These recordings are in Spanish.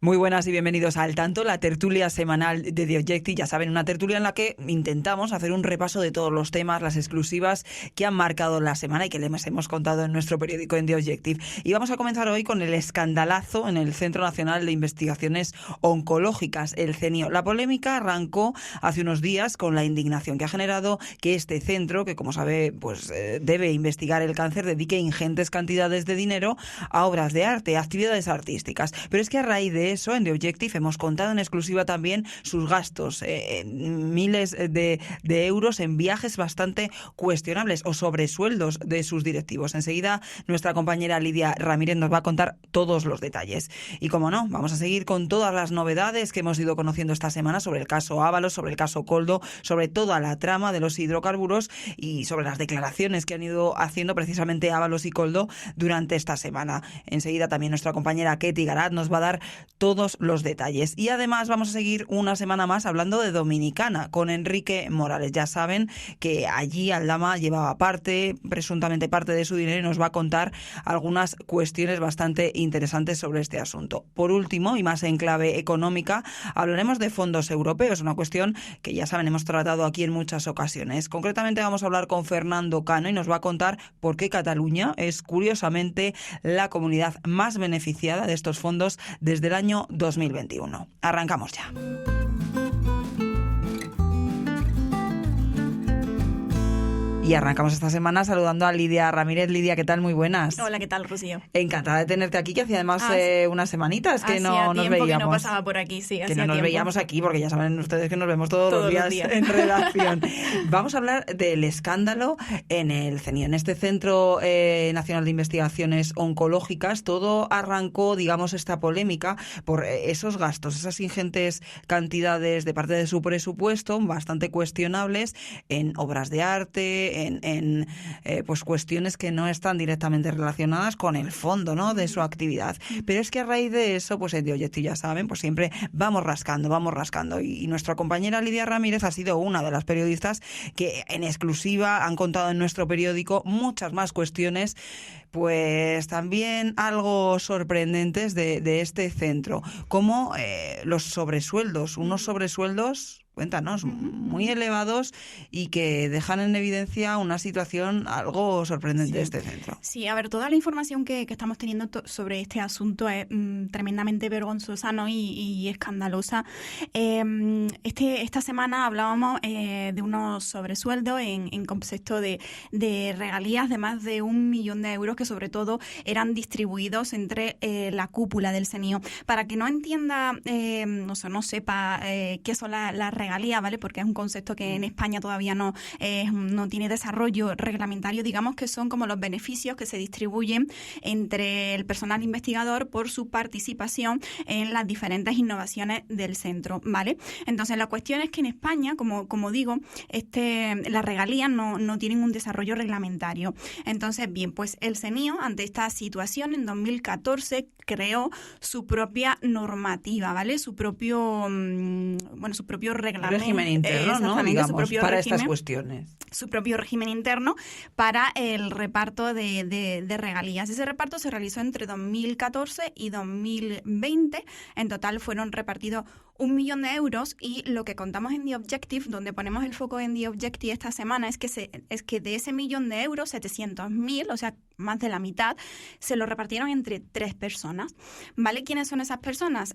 Muy buenas y bienvenidos a Al Tanto, la tertulia semanal de The Objective. Ya saben, una tertulia en la que intentamos hacer un repaso de todos los temas, las exclusivas que han marcado la semana y que les hemos contado en nuestro periódico en The Objective. Y vamos a comenzar hoy con el escandalazo en el Centro Nacional de Investigaciones Oncológicas, el CENIO. La polémica arrancó hace unos días con la indignación que ha generado que este centro, que como sabe, debe investigar el cáncer, dedique ingentes cantidades de dinero a obras de arte, a actividades artísticas. Pero es que a raíz de eso, en The Objective hemos contado en exclusiva también sus gastos, miles de euros en viajes bastante cuestionables o sobresueldos de sus directivos. Enseguida nuestra compañera Lidia Ramírez nos va a contar todos los detalles. Y como no, vamos a seguir con todas las novedades que hemos ido conociendo esta semana sobre el caso Ábalos, sobre el caso Koldo, sobre toda la trama de los hidrocarburos y sobre las declaraciones que han ido haciendo precisamente Ábalos y Koldo durante esta semana. Enseguida también nuestra compañera Ketty Garat nos va a dar todos los detalles. Y además vamos a seguir una semana más hablando de Dominicana con Enrique Morales. Ya saben que allí Aldama llevaba presuntamente parte de su dinero, y nos va a contar algunas cuestiones bastante interesantes sobre este asunto. Por último, y más en clave económica, hablaremos de fondos europeos, una cuestión que ya saben hemos tratado aquí en muchas ocasiones. Concretamente vamos a hablar con Fernando Cano y nos va a contar por qué Cataluña es curiosamente la comunidad más beneficiada de estos fondos desde el año 2021. Arrancamos ya. Y arrancamos esta semana saludando a Lidia Ramírez. Lidia, ¿qué tal? Muy buenas. Hola, ¿qué tal, Rocío? Encantada de tenerte aquí, que hacía además unas semanitas que no nos veíamos. Que no pasaba por aquí, sí, que no nos veíamos aquí, porque ya saben ustedes que nos vemos todos los días en redacción. Vamos a hablar del escándalo en el CENIO, en este Centro Nacional de Investigaciones Oncológicas. Todo arrancó, digamos, esta polémica por esos gastos, esas ingentes cantidades de parte de su presupuesto, bastante cuestionables, en obras de arte, en cuestiones que no están directamente relacionadas con el fondo, ¿no?, de su actividad. Pero es que a raíz de eso, pues en The Objective, ya saben, pues siempre vamos rascando. Y nuestra compañera Lidia Ramírez ha sido una de las periodistas que en exclusiva han contado en nuestro periódico muchas más cuestiones, pues también algo sorprendentes de este centro, como los sobresueldos, unos sobresueldos, cuéntanos, muy elevados y que dejan en evidencia una situación algo sorprendente de este centro. Sí, a ver, toda la información que estamos teniendo sobre este asunto es tremendamente vergonzosa, ¿no? y escandalosa. Esta semana hablábamos de unos sobresueldos en concepto de regalías de más de 1 millón de euros que sobre todo eran distribuidos entre la cúpula del CENIO. Para que no entienda, no sepa qué son las regalías, ¿vale? Porque es un concepto que en España todavía no tiene desarrollo reglamentario. Digamos que son como los beneficios que se distribuyen entre el personal investigador por su participación en las diferentes innovaciones del centro, ¿vale? Entonces la cuestión es que en España, como digo, las regalías no tienen un desarrollo reglamentario. Entonces, bien, pues el CENIO, ante esta situación, en 2014 creó su propia normativa, ¿vale? Su propio reglamento. Régimen interno, ¿no? Digamos, para estas cuestiones. Su propio régimen interno para el reparto de regalías. Ese reparto se realizó entre 2014 y 2020. En total fueron repartidos 1 millón de euros, y lo que contamos en The Objective, donde ponemos el foco en The Objective esta semana, es que de ese 1 millón de euros, 700.000, o sea, más de la mitad, se lo repartieron entre 3 personas. ¿Vale? ¿Quiénes son esas personas?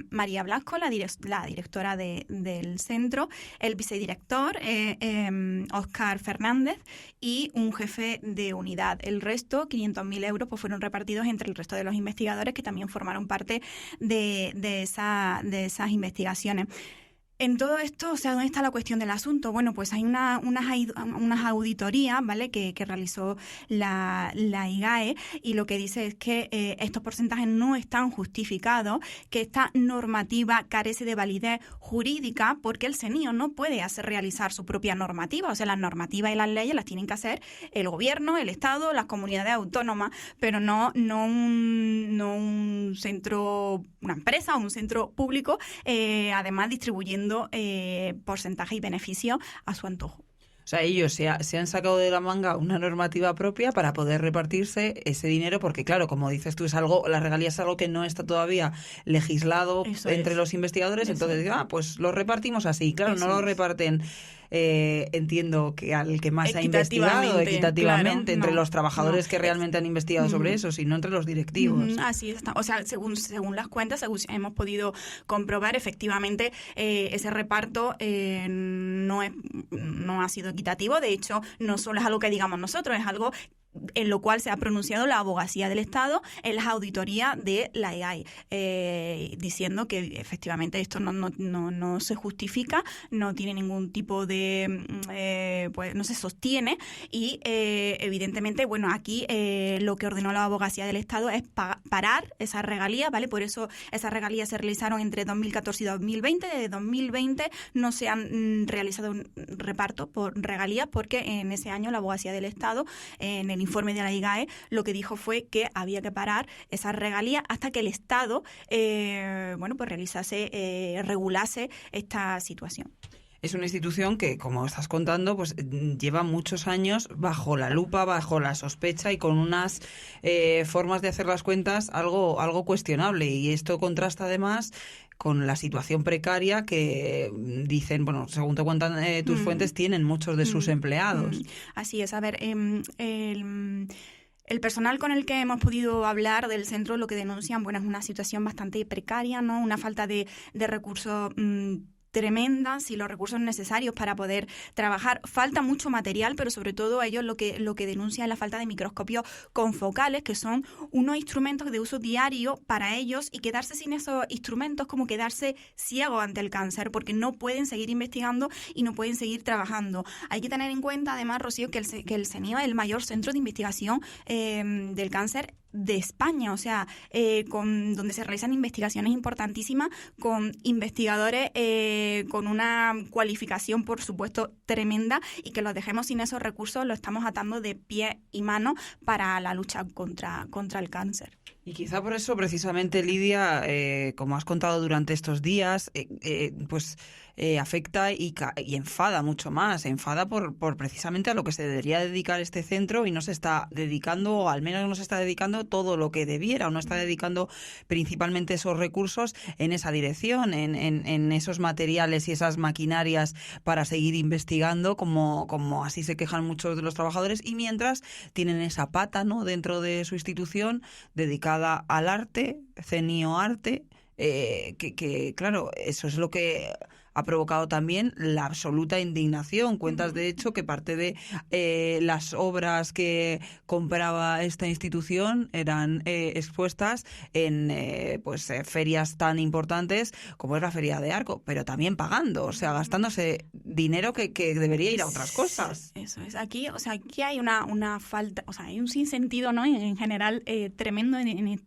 María Blasco, la directora del centro, el vicedirector, Óscar Fernández, y un jefe de unidad. El resto, 500.000 euros, pues fueron repartidos entre el resto de los investigadores que también formaron parte de esas investigaciones. En todo esto, o sea, ¿dónde está la cuestión del asunto? Bueno, pues hay unas auditorías, ¿vale?, que realizó la IGAE, y lo que dice es que estos porcentajes no están justificados, que esta normativa carece de validez jurídica porque el CENIO no puede realizar su propia normativa. O sea, las normativas y las leyes las tienen que hacer el gobierno, el Estado, las comunidades autónomas, pero no un centro, una empresa o un centro público, además distribuyendo porcentaje y beneficio a su antojo. O sea, ellos se han sacado de la manga una normativa propia para poder repartirse ese dinero, porque claro, como dices tú, las regalías es algo que no está todavía legislado entre los investigadores, entonces pues lo repartimos así. Claro, no lo reparten, entiendo que al que más ha investigado equitativamente, claro, entre los trabajadores que realmente han investigado sobre eso, sino entre los directivos. Así está. O sea, según las cuentas, según hemos podido comprobar, efectivamente, ese reparto no ha sido equitativo. De hecho, no solo es algo que digamos nosotros, es algo en lo cual se ha pronunciado la Abogacía del Estado en las auditorías de la EGAE, diciendo que efectivamente esto no se justifica, no tiene ningún tipo de... pues no se sostiene y evidentemente, bueno, aquí lo que ordenó la Abogacía del Estado es parar esas regalías, ¿vale? Por eso esas regalías se realizaron entre 2014 y 2020. Desde 2020 no se han realizado un reparto por regalías porque en ese año la Abogacía del Estado, en el informe de la IGAE, lo que dijo fue que había que parar esas regalías hasta que el Estado pues regulase esta situación. Es una institución que, como estás contando, pues lleva muchos años bajo la lupa, bajo la sospecha y con unas formas de hacer las cuentas algo cuestionable. Y esto contrasta además con la situación precaria que dicen, bueno, según te cuentan tus fuentes, tienen muchos de sus empleados. Así es. A ver, el personal con el que hemos podido hablar del centro lo que denuncian, bueno, es una situación bastante precaria, ¿no? Una falta de recursos tremendas y los recursos necesarios para poder trabajar. Falta mucho material, pero sobre todo ellos lo que denuncian es la falta de microscopios confocales, que son unos instrumentos de uso diario para ellos, y quedarse sin esos instrumentos como quedarse ciego ante el cáncer, porque no pueden seguir investigando y no pueden seguir trabajando. Hay que tener en cuenta, además, Rocío, que el CENIO es el mayor centro de investigación del cáncer de España, o sea, donde se realizan investigaciones importantísimas con investigadores con una cualificación, por supuesto, tremenda, y que los dejemos sin esos recursos lo estamos atando de pie y mano para la lucha contra el cáncer. Y quizá por eso, precisamente, Lidia, como has contado durante estos días, afecta y enfada mucho más. Enfada por precisamente a lo que se debería dedicar este centro y no se está dedicando, o al menos no se está dedicando todo lo que debiera, o no está dedicando principalmente esos recursos en esa dirección, en esos materiales y esas maquinarias para seguir investigando, como así se quejan muchos de los trabajadores, y mientras tienen esa pata, ¿no?, dentro de su institución dedicada al arte, CENIO Arte, que claro, eso es lo que ha provocado también la absoluta indignación. Cuentas, de hecho, que parte de las obras que compraba esta institución eran expuestas en ferias tan importantes como es la Feria de Arco, pero también pagando, o sea, gastándose dinero que debería ir a otras cosas. Eso es. Aquí hay una falta, o sea, hay un sinsentido, ¿no?, en general tremendo en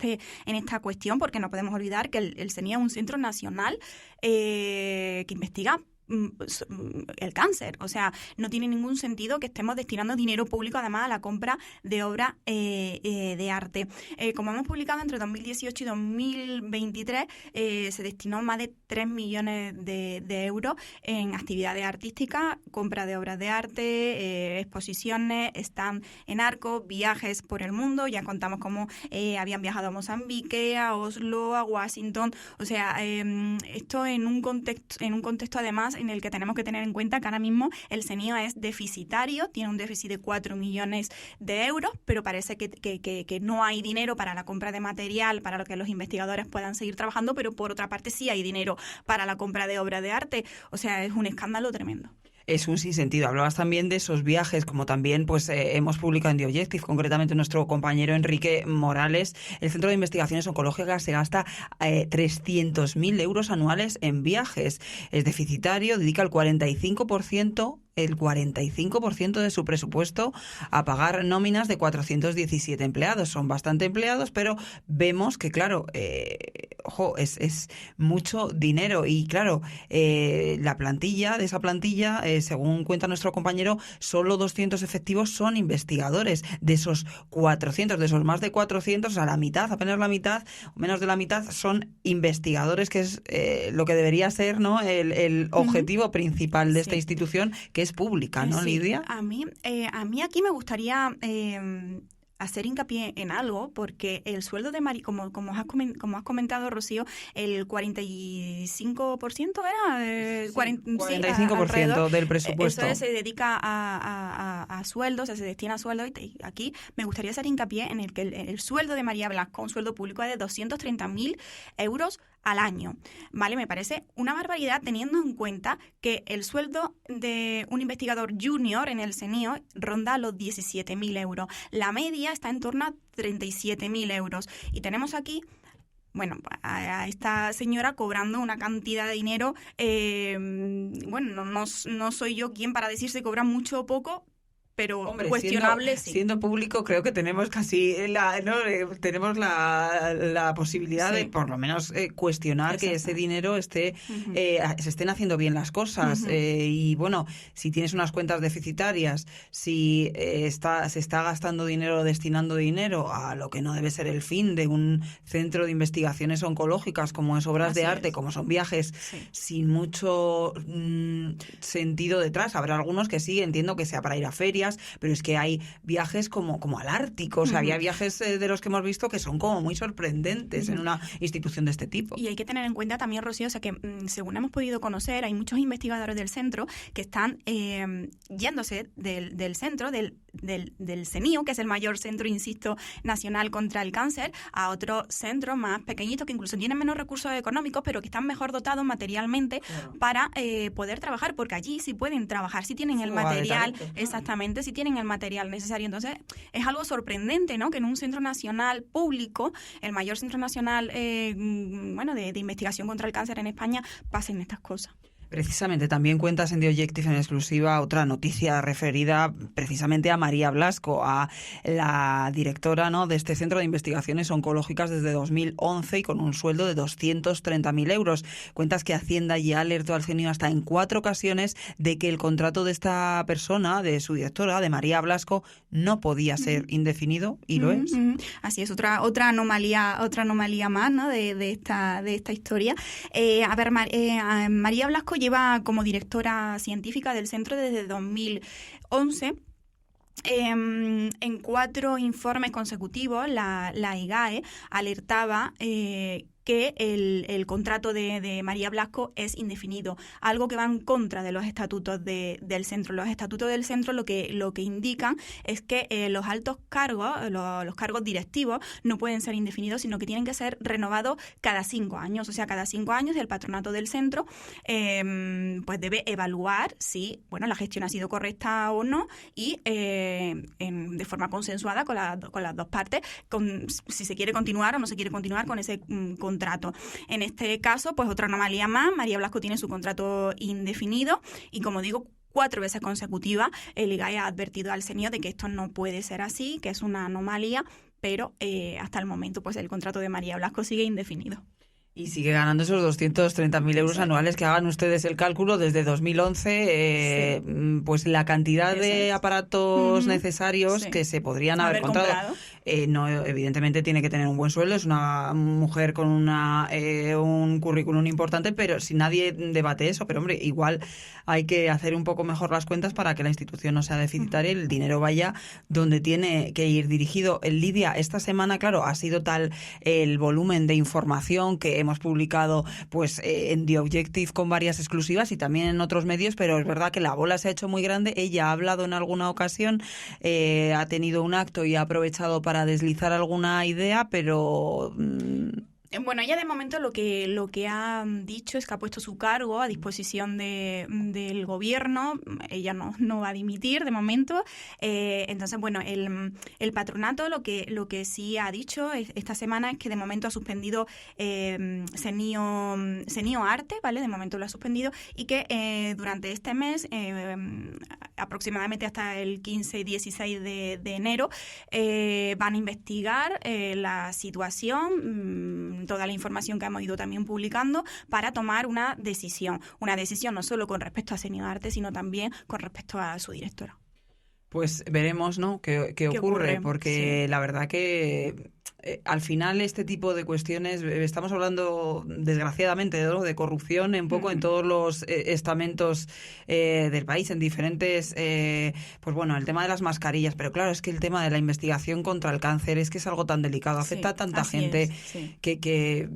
esta cuestión, porque no podemos olvidar que el CENIO es un centro nacional que investiga el cáncer. O sea, no tiene ningún sentido que estemos destinando dinero público además a la compra de obras de arte. Como hemos publicado, entre 2018 y 2023 se destinó más de 3 millones de euros en actividades artísticas, compra de obras de arte, exposiciones, stand en Arco, viajes por el mundo. Ya contamos cómo habían viajado a Mozambique, a Oslo, a Washington. O sea, esto en un contexto además en el que tenemos que tener en cuenta que ahora mismo el CENIO es deficitario, tiene un déficit de 4 millones de euros, pero parece que no hay dinero para la compra de material para que los investigadores puedan seguir trabajando, pero por otra parte sí hay dinero para la compra de obras de arte. O sea, es un escándalo tremendo. Es un sinsentido. Hablabas también de esos viajes, como también hemos publicado en The Objective, concretamente nuestro compañero Enrique Morales. El Centro de Investigaciones Oncológicas se gasta 300.000 euros anuales en viajes. Es deficitario, dedica el 45% de su presupuesto a pagar nóminas de 417 empleados. Son bastante empleados, pero vemos que, claro, es mucho dinero. Y, claro, la plantilla, según cuenta nuestro compañero, solo 200 efectivos son investigadores. De esos 400, de esos más de 400, a la mitad, apenas la mitad, menos de la mitad, son investigadores, que es lo que debería ser, ¿no?, el objetivo principal de esta institución, que es es pública, ¿no, Sí, Lidia? a mí aquí me gustaría hacer hincapié en algo, porque el sueldo de como has comentado, Rocío, el 45% era... Sí, 45% 45% del presupuesto. Eso se dedica a sueldos, se destina a sueldos. Y aquí me gustaría hacer hincapié en el que el sueldo de María Blasco, un sueldo público, es de 230.000 euros al año, ¿vale? Me parece una barbaridad, teniendo en cuenta que el sueldo de un investigador junior en el CNIO ronda los 17.000 euros. La media está en torno a 37.000 euros. Y tenemos aquí, bueno, a esta señora cobrando una cantidad de dinero, bueno, no soy yo quien para decir si cobra mucho o poco, pero Hombre, cuestionable sí. Siendo público, creo que tenemos casi tenemos la posibilidad de por lo menos cuestionar que ese dinero se estén haciendo bien las cosas. Y bueno, si tienes unas cuentas deficitarias, si se está gastando dinero, destinando dinero a lo que no debe ser el fin de un centro de investigaciones oncológicas, como es obras de arte, como son viajes, sin mucho sentido detrás. Habrá algunos que sí, entiendo que sea para ir a ferias, pero es que hay viajes como al Ártico, o sea, había viajes de los que hemos visto que son como muy sorprendentes en una institución de este tipo. Y hay que tener en cuenta también, Rocío, o sea, que según hemos podido conocer, hay muchos investigadores del centro que están yéndose del centro, del CNIO, que es el mayor centro, insisto, nacional contra el cáncer, a otros centros más pequeñitos que incluso tienen menos recursos económicos, pero que están mejor dotados materialmente para poder trabajar, porque allí sí pueden trabajar, sí tienen el material, exactamente, sí tienen el material necesario. Entonces, es algo sorprendente, ¿no?, que en un centro nacional público, el mayor centro nacional de investigación contra el cáncer en España, pasen estas cosas. Precisamente, también cuentas en The Objective en exclusiva otra noticia referida precisamente a María Blasco, a la directora, ¿no?, de este Centro de Investigaciones Oncológicas desde 2011 y con un sueldo de 230.000 euros. Cuentas que Hacienda ya alertó al CNIO hasta en 4 ocasiones de que el contrato de esta persona, de su directora, de María Blasco, no podía ser indefinido, y lo es. Así es, otra anomalía más, ¿no?, de esta historia. María Blasco lleva como directora científica del centro desde 2011. En 4 informes consecutivos, la IGAE alertaba que el contrato de María Blasco es indefinido, algo que va en contra de los estatutos del centro. Los estatutos del centro lo que indican es que los altos cargos, los cargos directivos, no pueden ser indefinidos, sino que tienen que ser renovados cada 5 años. O sea, cada 5 años el patronato del centro pues debe evaluar si la gestión ha sido correcta o no, y de forma consensuada con las dos partes, si se quiere continuar o no se quiere continuar con ese contrato. En este caso, pues otra anomalía más, María Blasco tiene su contrato indefinido y, como digo, 4 veces consecutivas el IGAE ha advertido al CNIO de que esto no puede ser así, que es una anomalía, pero hasta el momento pues el contrato de María Blasco sigue indefinido. Y sigue ganando esos 230.000 euros anuales, que hagan ustedes el cálculo desde 2011, pues la cantidad de aparatos necesarios que se podrían haber comprado. No, evidentemente tiene que tener un buen sueldo, es una mujer con un currículum importante, pero si nadie debate eso, pero hombre, igual hay que hacer un poco mejor las cuentas para que la institución no sea deficitaria y el dinero vaya donde tiene que ir dirigido. Lidia, esta semana, claro, ha sido tal el volumen de información que hemos publicado pues en The Objective con varias exclusivas y también en otros medios, pero es verdad que la bola se ha hecho muy grande. Ella ha hablado en alguna ocasión, ha tenido un acto y ha aprovechado para deslizar alguna idea, pero Bueno, ella de momento lo que ha dicho es que ha puesto su cargo a disposición del gobierno. Ella no va a dimitir de momento. Entonces, bueno, el patronato lo que sí ha dicho esta semana es que de momento ha suspendido CNIO Arte, ¿vale? De momento lo ha suspendido, y que durante este mes, aproximadamente hasta el 15 y 16 de enero, van a investigar la situación, toda la información que hemos ido también publicando, para tomar una decisión no solo con respecto a CNIO Arte, sino también con respecto a su directora. Pues veremos, ¿no?, qué ocurre, porque la verdad que al final este tipo de cuestiones, estamos hablando desgraciadamente, ¿no?, de corrupción un poco en todos los estamentos del país, en diferentes, pues bueno, el tema de las mascarillas, pero claro, es que el tema de la investigación contra el cáncer es que es algo tan delicado, afecta a tanta gente que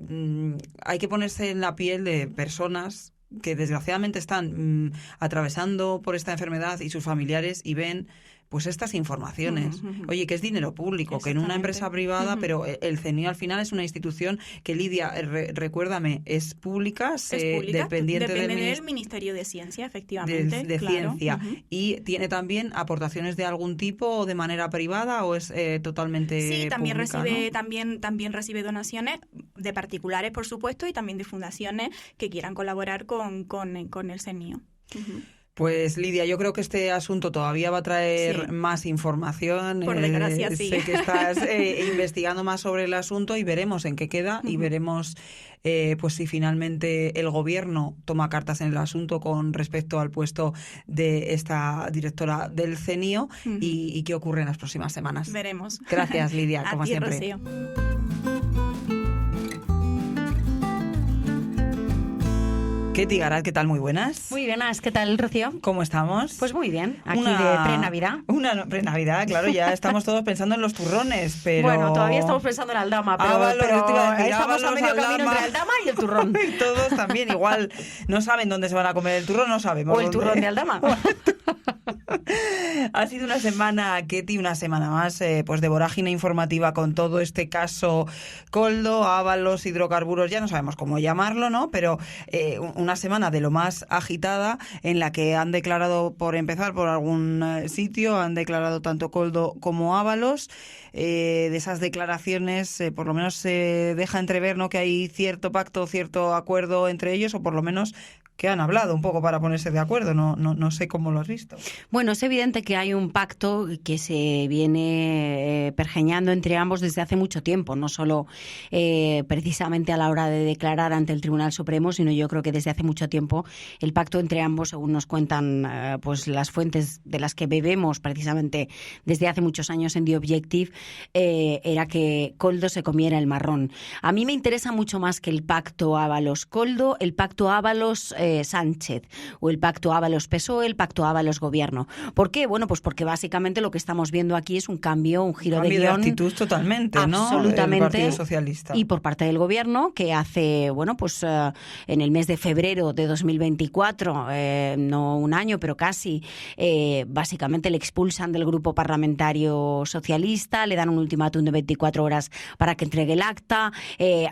hay que ponerse en la piel de personas que desgraciadamente están atravesando por esta enfermedad y sus familiares y ven pues estas informaciones. Oye, que es dinero público, que en una empresa privada, pero el CNIO al final es una institución que, Lidia, recuérdame, es pública, dependiente del Ministerio de Ciencia, efectivamente. De Ciencia. ¿Y tiene también aportaciones de algún tipo o de manera privada o es totalmente Sí, también pública, recibe, ¿no? también recibe donaciones de particulares, por supuesto, y también de fundaciones que quieran colaborar con el CNIO. Pues Lidia, yo creo que este asunto todavía va a traer más información. Por desgracia, sí. Sé que estás investigando más sobre el asunto y veremos en qué queda y veremos pues si finalmente el gobierno toma cartas en el asunto con respecto al puesto de esta directora del CNIO y qué ocurre en las próximas semanas. Veremos. Gracias, Lidia, como siempre. Rocío. Ketty Garat, ¿qué tal? Muy buenas. Muy buenas, ¿qué tal, Rocío? ¿Cómo estamos? Pues muy bien, aquí de pre-Navidad. Una pre-Navidad, claro, ya estamos todos pensando en los turrones, pero... Bueno, todavía estamos pensando en Aldama, pero, estamos a medio camino entre Aldama y el turrón. Y todos también, igual, no saben dónde se van a comer el turrón, no sabemos. O el turrón de Aldama. Ha sido una semana, Ketty, una semana más, pues de vorágine informativa con todo este caso Koldo, Ábalos, hidrocarburos, ya no sabemos cómo llamarlo, ¿no? Pero una semana de lo más agitada en la que han declarado, por empezar, por algún sitio, han declarado tanto Koldo como Ábalos. De esas declaraciones, por lo menos se deja entrever, ¿no?, que hay cierto pacto, cierto acuerdo entre ellos, o por lo menos que han hablado un poco para ponerse de acuerdo. No sé cómo lo has visto. Bueno, es evidente que hay un pacto que se viene pergeñando entre ambos desde hace mucho tiempo, no solo precisamente a la hora de declarar ante el Tribunal Supremo, sino yo creo que desde hace mucho tiempo el pacto entre ambos, según nos cuentan pues las fuentes de las que bebemos precisamente desde hace muchos años en The Objective, era que Koldo se comiera el marrón. A mí me interesa mucho más que el pacto Ábalos-Koldo, el pacto Ábalos Sánchez o el pacto Ábalos-PSOE, el pacto Ábalos-Gobierno. ¿Por qué? Bueno, pues porque básicamente lo que estamos viendo aquí es un cambio, un giro de guión. De actitud totalmente, ¿no? Absolutamente. El Partido Socialista. Y por parte del Gobierno, que hace, bueno, pues en el mes de febrero de 2024, no un año, pero casi, básicamente le expulsan del grupo parlamentario socialista, le dan un ultimátum de 24 horas para que entregue el acta,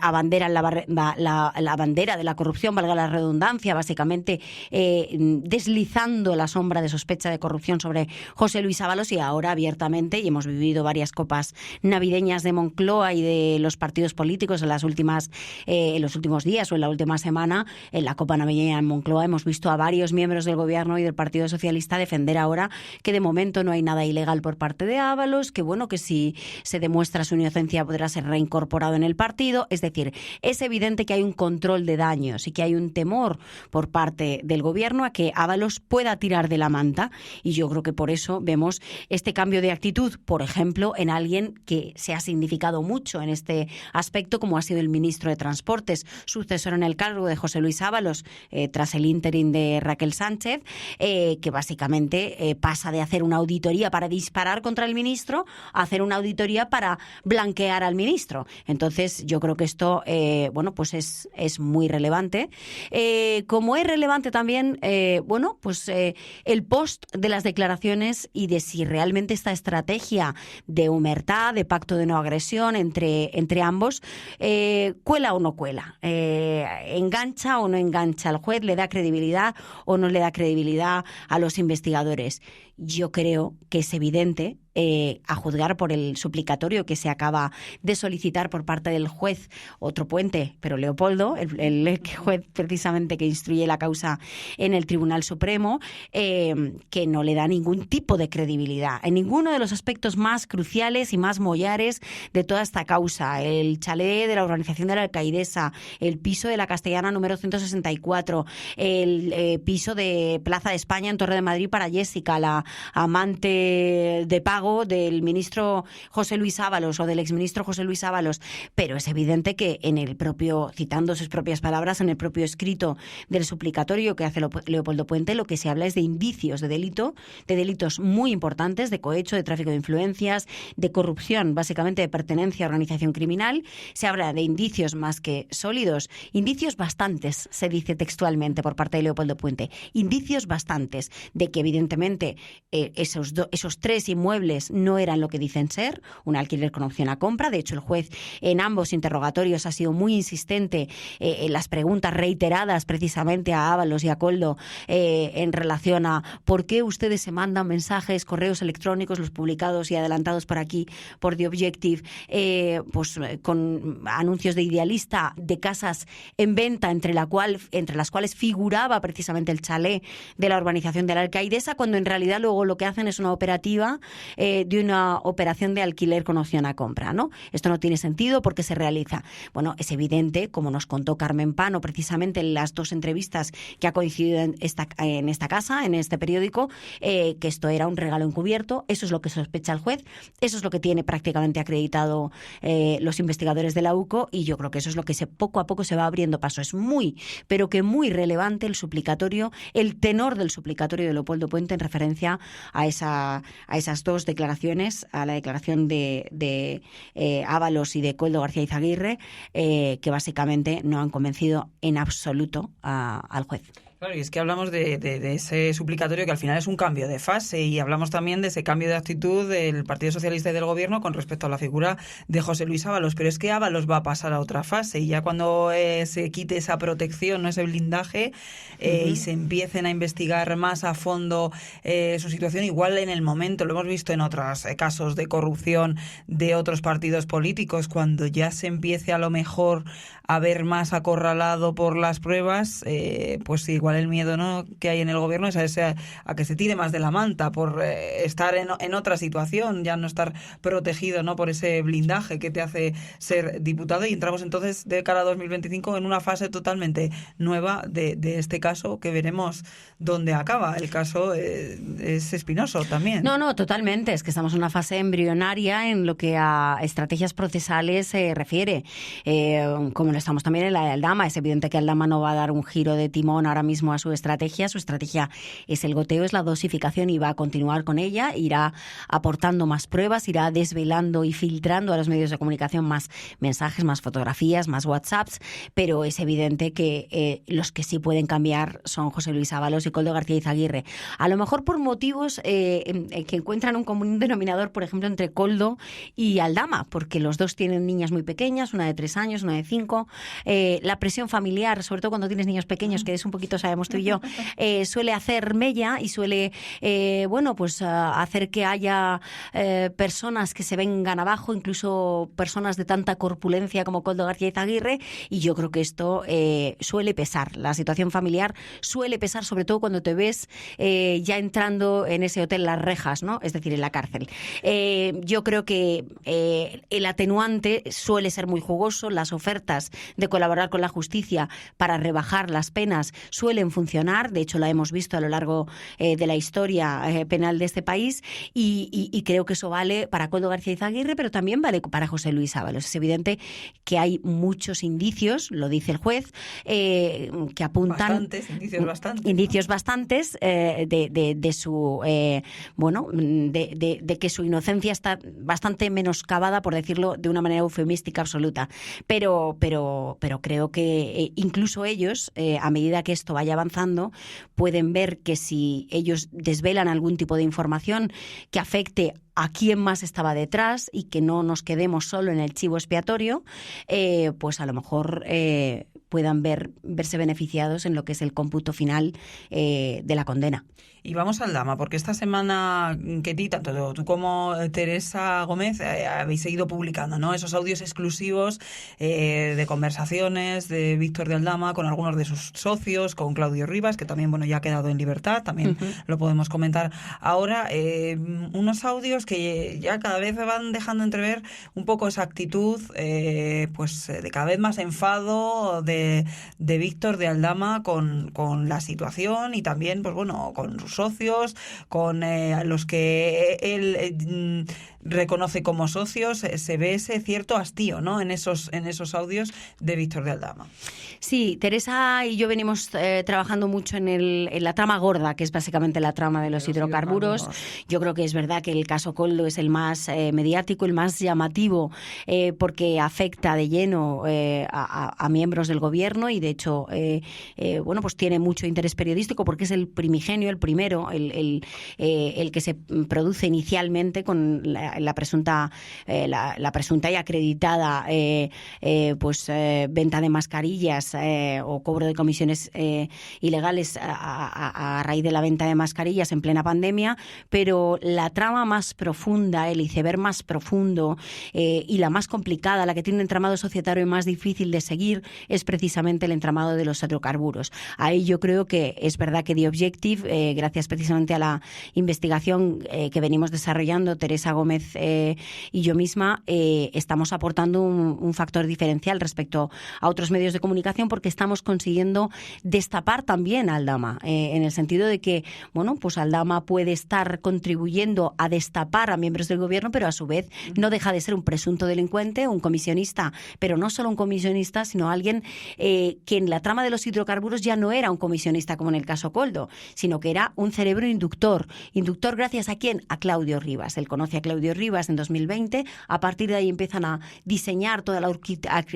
abanderan la bandera de la corrupción, valga la redundancia, básicamente deslizando la sombra de sospecha de corrupción sobre José Luis Ábalos, y ahora abiertamente, y hemos vivido varias copas navideñas de Moncloa y de los partidos políticos en los últimos días o en la última semana, en la copa navideña en Moncloa hemos visto a varios miembros del Gobierno y del Partido Socialista defender ahora que de momento no hay nada ilegal por parte de Ábalos, que bueno, que si se demuestra su inocencia podrá ser reincorporado en el partido. Es decir, es evidente que hay un control de daños y que hay un temor por parte del Gobierno a que Ábalos pueda tirar de la manta, y yo creo que por eso vemos este cambio de actitud, por ejemplo, en alguien que se ha significado mucho en este aspecto, como ha sido el ministro de Transportes, sucesor en el cargo de José Luis Ábalos, tras el ínterin de Raquel Sánchez, que básicamente pasa de hacer una auditoría para disparar contra el ministro a hacer una auditoría para blanquear al ministro. Entonces, yo creo que esto, bueno, pues es muy relevante. Como es relevante también, bueno, pues el post de las declaraciones y de si realmente esta estrategia de humertad, de pacto de no agresión entre ambos, cuela o no cuela, engancha o no engancha al juez, le da credibilidad o no le da credibilidad a los investigadores. Yo creo que es evidente, a juzgar por el suplicatorio que se acaba de solicitar por parte del juez, otro puente, pero Leopoldo, el juez precisamente que instruye la causa en el Tribunal Supremo, que no le da ningún tipo de credibilidad en ninguno de los aspectos más cruciales y más mollares de toda esta causa: el chalet de la organización de la alcaidesa, el piso de la Castellana número 164, el piso de Plaza de España en Torre de Madrid para Jessica, la amante de pago pago del ministro José Luis Ábalos o del exministro José Luis Ábalos, pero es evidente que en el propio, citando sus propias palabras, en el propio escrito del suplicatorio que hace Leopoldo Puente, lo que se habla es de indicios de delito, de delitos muy importantes, de cohecho, de tráfico de influencias, de corrupción, básicamente de pertenencia a organización criminal. Se habla de indicios más que sólidos, indicios bastantes, se dice textualmente por parte de Leopoldo Puente, indicios bastantes de que evidentemente esos 3 inmuebles no eran lo que dicen ser, un alquiler con opción a compra. De hecho, el juez en ambos interrogatorios ha sido muy insistente en las preguntas reiteradas precisamente a Ábalos y a Koldo en relación a por qué ustedes se mandan mensajes, correos electrónicos, los publicados y adelantados por aquí, por The Objective, pues con anuncios de Idealista, de casas en venta, entre las cuales figuraba precisamente el chalet de la urbanización de la Alcaidesa, cuando en realidad luego lo que hacen es una operativa de una operación de alquiler con opción a compra, ¿no? Esto no tiene sentido porque se realiza. Bueno, es evidente, como nos contó Carmen Pano precisamente en las 2 entrevistas que ha coincidido en esta casa, en este periódico, que esto era un regalo encubierto. Eso es lo que sospecha el juez, eso es lo que tiene prácticamente acreditado los investigadores de la UCO, y yo creo que eso es lo que poco a poco se va abriendo paso. Es muy, pero que muy relevante el suplicatorio, el tenor del suplicatorio de Leopoldo Puente en referencia a esas 2 declaraciones, a la declaración de Ábalos y de Koldo García Izaguirre, que básicamente no han convencido en absoluto al juez. Claro, y es que hablamos de ese suplicatorio que al final es un cambio de fase, y hablamos también de ese cambio de actitud del Partido Socialista y del Gobierno con respecto a la figura de José Luis Ábalos. Pero es que Ábalos va a pasar a otra fase, y ya cuando se quite esa protección, no ese blindaje, y se empiecen a investigar más a fondo su situación, igual en el momento, lo hemos visto en otros casos de corrupción de otros partidos políticos, cuando ya se empiece a lo mejor a ver más acorralado por las pruebas, pues igual el miedo, ¿no?, que hay en el Gobierno es a que se tire más de la manta por estar en otra situación, ya no estar protegido, ¿no?, por ese blindaje que te hace ser diputado, y entramos entonces de cara a 2025 en una fase totalmente nueva de este caso, que veremos dónde acaba. El caso es espinoso también. No, totalmente. Es que estamos en una fase embrionaria en lo que a estrategias procesales se refiere. Como lo estamos también en la de Aldama. Es evidente que Aldama no va a dar un giro de timón ahora mismo a su estrategia. Su estrategia es el goteo, es la dosificación, y va a continuar con ella. Irá aportando más pruebas, irá desvelando y filtrando a los medios de comunicación más mensajes, más fotografías, más WhatsApps, pero es evidente que los que sí pueden cambiar son José Luis Ábalos y Koldo García Izaguirre. A lo mejor por motivos que encuentran un común denominador, por ejemplo, entre Koldo y Aldama, porque los dos tienen niñas muy pequeñas, una de 3 años, una de 5. La presión familiar, sobre todo cuando tienes niños pequeños, que es un poquito, sabemos tú y yo, suele hacer mella y suele hacer que haya personas que se vengan abajo, incluso personas de tanta corpulencia como Koldo García Izaguirre, y yo creo que esto suele pesar. La situación familiar suele pesar, sobre todo cuando te ves ya entrando en ese hotel Las Rejas, ¿no?, es decir, en la cárcel. Yo creo que el atenuante suele ser muy jugoso. Las ofertas de colaborar con la justicia para rebajar las penas suelen funcionar. De hecho, la hemos visto a lo largo de la historia penal de este país, y creo que eso vale para Koldo García Izaguirre, pero también vale para José Luis Ábalos. Es evidente que hay muchos indicios, lo dice el juez, que apuntan indicios bastantes de su de que su inocencia está bastante menoscabada, por decirlo de una manera eufemística absoluta. Pero creo que incluso ellos, a medida que esto vaya avanzando, pueden ver que si ellos desvelan algún tipo de información que afecte a quién más estaba detrás y que no nos quedemos solo en el chivo expiatorio, pues a lo mejor puedan verse beneficiados en lo que es el cómputo final de la condena. Y vamos al Aldama, porque esta semana, Ketty, tanto tú como Teresa Gómez habéis seguido publicando, ¿no?, esos audios exclusivos de conversaciones de Víctor de Aldama con algunos de sus socios, con Claudio Rivas, que también ya ha quedado en libertad, también lo podemos comentar ahora. Unos audios que ya cada vez van dejando entrever un poco esa actitud de cada vez más enfado de de Víctor de Aldama con la situación y también, pues bueno, con sus socios, con los que él reconoce como socios. Se ve ese cierto hastío, ¿no?, en esos audios de Víctor de Aldama. Sí, Teresa y yo venimos trabajando mucho en la trama gorda, que es básicamente la trama de los hidrocarburos. Yo creo que es verdad que el caso Koldo es el más mediático, el más llamativo, porque afecta de lleno a miembros del gobierno y, de hecho, bueno, pues tiene mucho interés periodístico porque es el primigenio, el primero, el que se produce inicialmente con la presunta y acreditada venta de mascarillas o cobro de comisiones ilegales a raíz de la venta de mascarillas en plena pandemia, pero la trama más profunda, el iceberg más profundo y la más complicada, la que tiene un entramado societario más difícil de seguir, es precisamente el entramado de los hidrocarburos. Ahí yo creo que es verdad que The Objective, gracias precisamente a la investigación que venimos desarrollando Teresa Gómez y yo misma, estamos aportando un factor diferencial respecto a otros medios de comunicación, porque estamos consiguiendo destapar también a Aldama, en el sentido de que, bueno, pues Aldama puede estar contribuyendo a destapar a miembros del gobierno, pero a su vez no deja de ser un presunto delincuente, un comisionista, pero no solo un comisionista, sino alguien que en la trama de los hidrocarburos ya no era un comisionista como en el caso Koldo, sino que era un cerebro inductor. ¿Inductor gracias a quién? A Claudio Rivas. Él conoce a Claudio Rivas en 2020, a partir de ahí empiezan a diseñar toda la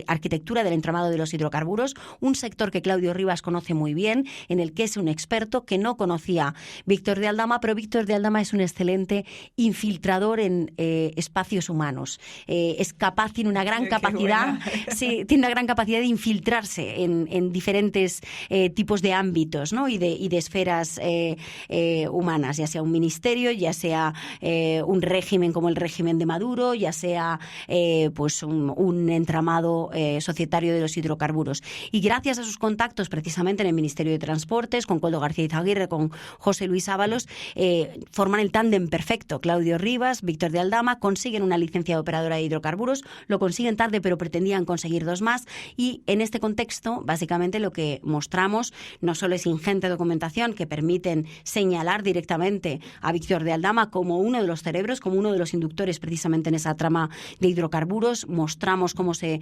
arquitectura del entramado de los hidrocarburos, un sector que Claudio Rivas conoce muy bien, en el que es un experto que no conocía Víctor de Aldama, pero Víctor de Aldama es un excelente infiltrador en espacios humanos. Es capaz, tiene una gran capacidad, sí, tiene una gran capacidad de infiltrarse en diferentes tipos de ámbitos, ¿no?, y de esferas humanas, ya sea un ministerio, ya sea un régimen como el régimen de Maduro, ya sea pues un entramado societario de los hidrocarburos. Y gracias a sus contactos precisamente en el Ministerio de Transportes, con Koldo García Izaguirre, con José Luis Ábalos, forman el tándem perfecto. Claudio Rivas, Víctor de Aldama consiguen una licencia de operadora de hidrocarburos, lo consiguen tarde, pero pretendían conseguir 2 más, y en este contexto básicamente lo que mostramos no solo es ingente documentación que permiten señalar directamente a Víctor de Aldama como uno de los cerebros, como uno de los inductores precisamente en esa trama de hidrocarburos, mostramos cómo se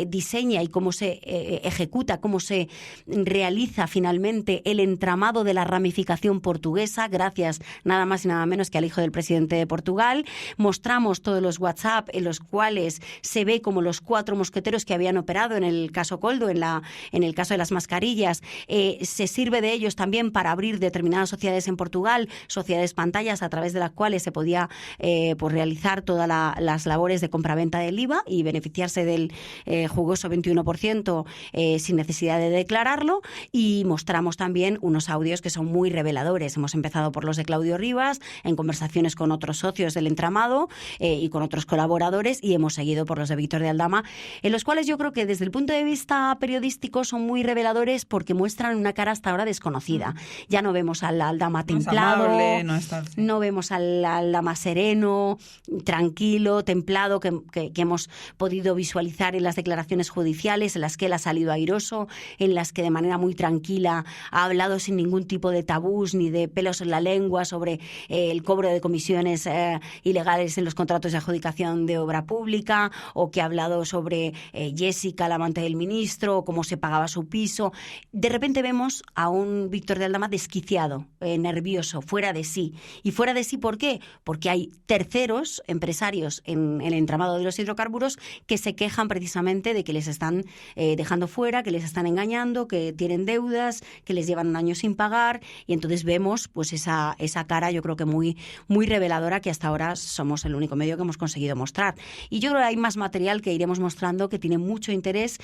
diseña y cómo se ejecuta, cómo se realiza finalmente el entramado de la ramificación portuguesa, gracias nada más y nada menos que al hijo del presidente de Portugal. Mostramos todos los WhatsApp en los cuales se ve como los 4 mosqueteros que habían operado en el caso Koldo, en el caso de las mascarillas, se sirve de ellos también para abrir determinadas sociedades en Portugal, sociedades pantallas a través de las cuales se podía pues realizar todas las labores de compraventa del IVA y beneficiarse del jugoso 21% sin necesidad de declararlo. Y mostramos también unos audios que son muy reveladores. Hemos empezado por los de Claudio Rivas, en conversaciones con otros socios del entramado y con otros colaboradores, y hemos seguido por los de Víctor de Aldama, en los cuales yo creo que desde el punto de vista periodístico son muy reveladores porque muestran una cara hasta ahora desconocida. Ya no vemos al Aldama templado, no vemos al Aldama sereno, tranquilo, templado, que hemos podido visualizar en las declaraciones judiciales, en las que él ha salido airoso, en las que de manera muy tranquila ha hablado sin ningún tipo de tabús ni de pelos en la lengua sobre el cobro de comisiones ilegales en los contratos de adjudicación de obra pública, o que ha hablado sobre Jessica, la amante del ministro, o cómo se pagaba su piso. De repente vemos a un Víctor de Aldama desquiciado, nervioso, fuera de sí. ¿Y fuera de sí por qué? Porque hay terceros empresarios en el entramado de los hidrocarburos que se quejan precisamente de que les están dejando fuera, que les están engañando, que tienen deudas, que les llevan un año sin pagar, y entonces vemos pues esa cara, yo creo que muy, muy reveladora, que hasta ahora somos el único medio que hemos conseguido mostrar. Y yo creo que hay más material que iremos mostrando que tiene mucho interés,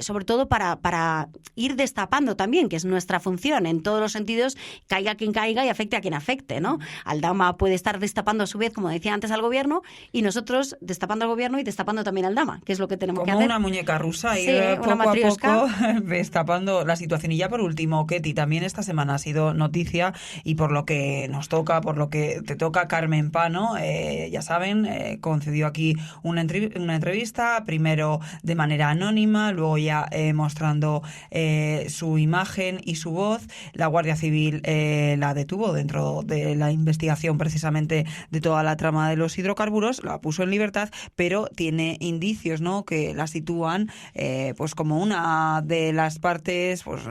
sobre todo para ir destapando también, que es nuestra función en todos los sentidos, caiga quien caiga y afecte a quien afecte, ¿no? Aldama puede estar destapando a su vez, como decía antes, al gobierno, y nosotros destapando al gobierno y destapando también al Dama, que es lo que tenemos que hacer. Como una muñeca rusa, Sí, ir una poco matrioshka. a poco destapando la situación. Y ya por último, Ketty, también esta semana ha sido noticia, y por lo que nos toca, por lo que te toca, Carmen Pano, ya saben, concedió aquí una entrevista, primero de manera anónima, luego ya mostrando su imagen y su voz. La Guardia Civil la detuvo dentro de la investigación precisamente de toda la trama de los hidrocarburos, la puso en libertad, pero tiene indicios, ¿no?, que la sitúan pues como una de las partes, pues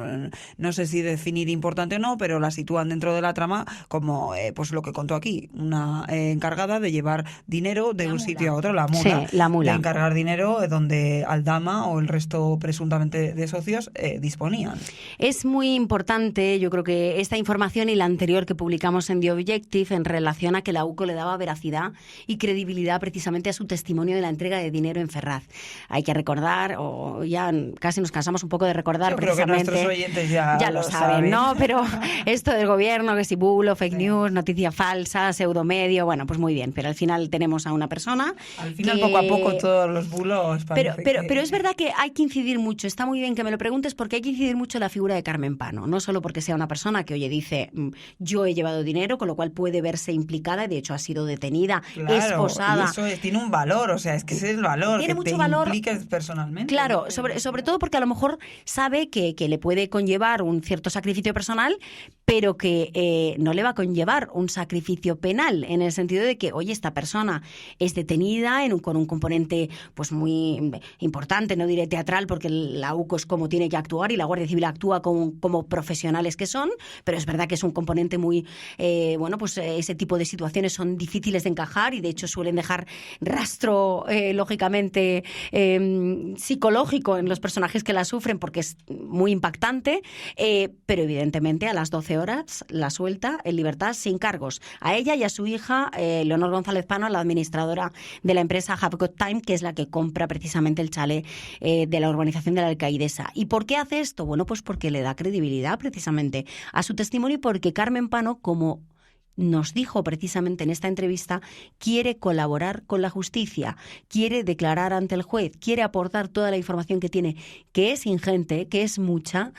no sé si definir importante o no, pero la sitúan dentro de la trama como pues lo que contó aquí, una encargada de llevar dinero de un sitio a otro, la mula, Sí, la mula. de encargar dinero donde Aldama o el resto presuntamente de socios disponían. Es muy importante, yo creo que esta información y la anterior que publicamos en The Objective en relación a que la UCO le daba veracidad y credibilidad precisamente a su testimonio de la entrega de dinero en Ferraz. Hay que recordar, o ya casi nos cansamos un poco de recordar, yo creo precisamente. Que nuestros oyentes ya lo saben, ¿no? Pero esto del gobierno, que si bulo, fake news, noticia falsa, pseudomedio, bueno, pues muy bien, pero al final tenemos a una persona. Al final, que... poco a poco, todos los bulos pero es verdad que hay que incidir mucho, está muy bien que me lo preguntes, porque hay que incidir mucho en la figura de Carmen Pano, no solo porque sea una persona que, oye, dice, yo he llevado dinero, con lo cual puede verse implicada, y de hecho ha sido detenida, claro, esposada. Y eso tiene un valor, o sea, es que ese es el valor, tiene que mucho te valor, impliques personalmente. Claro, sobre todo porque a lo mejor sabe que le puede conllevar un cierto sacrificio personal, pero que no le va a conllevar un sacrificio penal, en el sentido de que, oye, esta persona es detenida con un componente pues muy importante, no diré teatral, porque la UCO es como tiene que actuar y la Guardia Civil actúa como profesionales que son, pero es verdad que es un componente muy, pues ese tipo de situaciones son difíciles de encajar y de hecho suelen dejar rastro, lógicamente, psicológico en los personajes que la sufren, porque es muy impactante, pero evidentemente a las 12 horas la suelta en libertad sin cargos. A ella y a su hija, Leonor González Pano, la administradora de la empresa Have Got Time, que es la que compra precisamente el chalet de la urbanización de la Alcaidesa. ¿Y por qué hace esto? Bueno, pues porque le da credibilidad precisamente a su testimonio y porque Carmen Pano, como nos dijo precisamente en esta entrevista, quiere colaborar con la justicia, quiere declarar ante el juez, quiere aportar toda la información que tiene, que es ingente, que es mucha,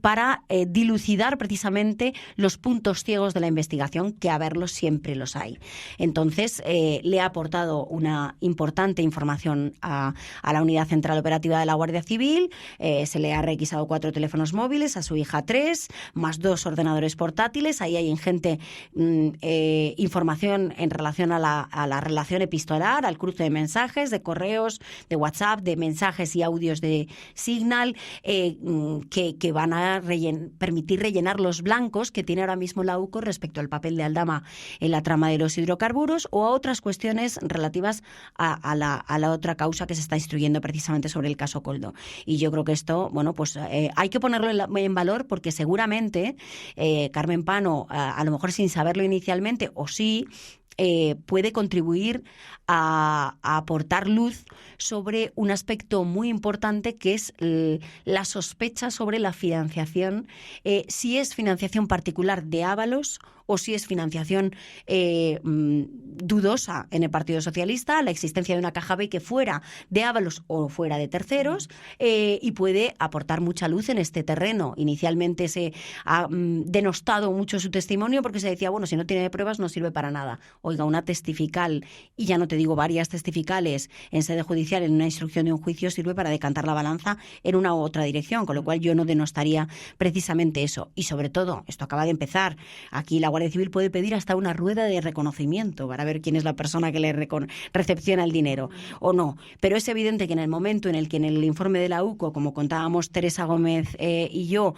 para dilucidar precisamente los puntos ciegos de la investigación, que a verlos siempre los hay. Entonces, le ha aportado una importante información a la Unidad Central Operativa de la Guardia Civil, se le ha requisado 4 teléfonos móviles, a su hija 3, más 2 ordenadores portátiles, ahí hay ingente información en relación a la relación epistolar, al cruce de mensajes, de correos, de WhatsApp, de mensajes y audios de Signal, que van a permitir rellenar los blancos que tiene ahora mismo la UCO respecto al papel de Aldama en la trama de los hidrocarburos o a otras cuestiones relativas a la otra causa que se está instruyendo precisamente sobre el caso Koldo. Y yo creo que esto, bueno, pues hay que ponerlo en valor, porque seguramente Carmen Pano, a lo mejor sin saberlo inicialmente, o sí, puede contribuir a aportar luz sobre un aspecto muy importante, que es la sospecha sobre la financiación, si es financiación particular de Ábalos o si es financiación dudosa en el Partido Socialista, la existencia de una caja B que fuera de Ábalos o fuera de terceros, y puede aportar mucha luz en este terreno. Inicialmente se ha denostado mucho su testimonio porque se decía, bueno, si no tiene pruebas no sirve para nada. Oiga, una testifical, y ya no te digo varias testificales en sede judicial en una instrucción de un juicio, sirve para decantar la balanza en una u otra dirección, con lo cual yo no denostaría precisamente eso. Y sobre todo, esto acaba de empezar, aquí la Guardia Civil puede pedir hasta una rueda de reconocimiento para ver quién es la persona que le recepciona el dinero o no, pero es evidente que en el momento en el que en el informe de la UCO, como contábamos Teresa Gómez y yo,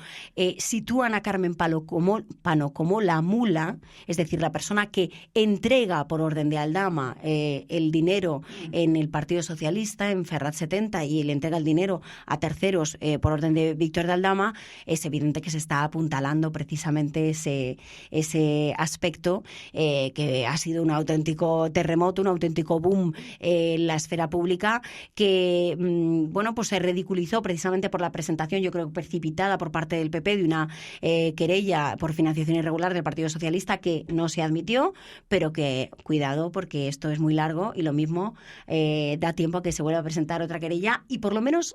sitúan a Carmen Pano como la mula, es decir, la persona que entrega por orden de Aldama el dinero en el Partido Socialista, en Ferraz 70, y le entrega el dinero a terceros por orden de Víctor de Aldama, es evidente que se está apuntalando precisamente ese aspecto, que ha sido un auténtico terremoto, un auténtico boom en la esfera pública, que bueno, pues se ridiculizó precisamente por la presentación, yo creo, precipitada por parte del PP de una querella por financiación irregular del Partido Socialista, que no se admitió, pero que que cuidado porque esto es muy largo y lo mismo da tiempo a que se vuelva a presentar otra querella y por lo menos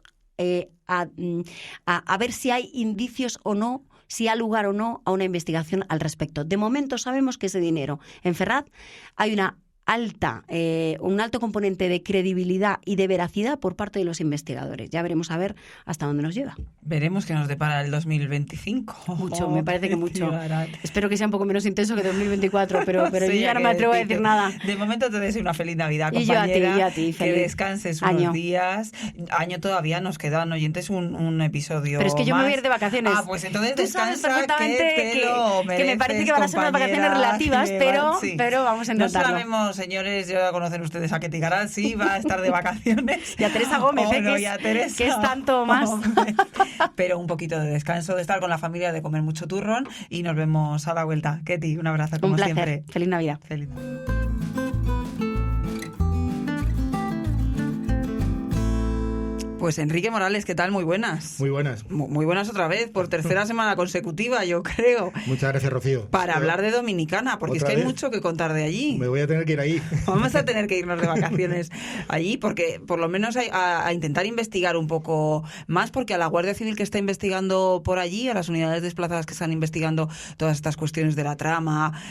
a ver si hay indicios o no, si ha lugar o no a una investigación al respecto. De momento sabemos que ese dinero en Ferraz hay un alto componente de credibilidad y de veracidad por parte de los investigadores. Ya veremos a ver hasta dónde nos lleva. Veremos qué nos depara el 2025. Mucho, me parece que mucho. Espero que sea un poco menos intenso que 2024, pero sí, yo ya no me atrevo a decir nada. De momento te deseo una feliz Navidad, compañera. Y yo a ti, que descanses unos días. Año todavía, nos quedan oyentes un episodio. Pero es que yo más. me voy a ir de vacaciones. Pues entonces tú descansa, sabes perfectamente que te lo mereces, que me parece que van a ser unas vacaciones relativas, pero vamos a intentarlo. No sabemos, señores, ya conocen ustedes a Ketty Garat, sí, va a estar de vacaciones. Y a Teresa Gómez, Teresa, que es tanto más. Pero un poquito de descanso, de estar con la familia, de comer mucho turrón y nos vemos a la vuelta. Ketty, un abrazo como placer. siempre. Feliz Navidad. Feliz Navidad. Pues Enrique Morales, ¿qué tal? Muy buenas. Muy buenas. Muy buenas otra vez, por tercera semana consecutiva, yo creo. Muchas gracias, Rocío. Para hablar de Dominicana, porque es que hay mucho que contar de allí. Me voy a tener que ir ahí. Vamos a tener que irnos de vacaciones allí, porque por lo menos a intentar investigar un poco más, porque a la Guardia Civil que está investigando por allí, a las unidades desplazadas que están investigando todas estas cuestiones de la trama,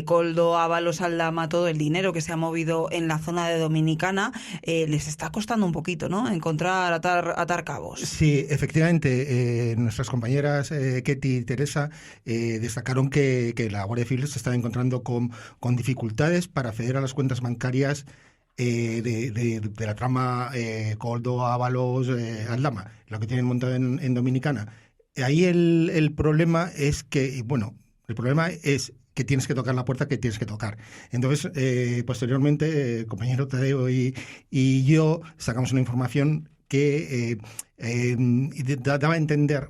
Koldo, Ábalos, Aldama, todo el dinero que se ha movido en la zona de Dominicana, les está costando un poquito, ¿no? Encontrar atar cabos. Sí, efectivamente, nuestras compañeras Ketty y Teresa destacaron que la Guardia Civil se estaba encontrando con dificultades para acceder a las cuentas bancarias de la trama Koldo, Ábalos, Aldama, lo que tienen montado en Dominicana. Ahí el problema es que, que tienes que tocar la puerta que tienes que tocar. Entonces, posteriormente, el compañero Tadeo y yo sacamos una información que daba a entender,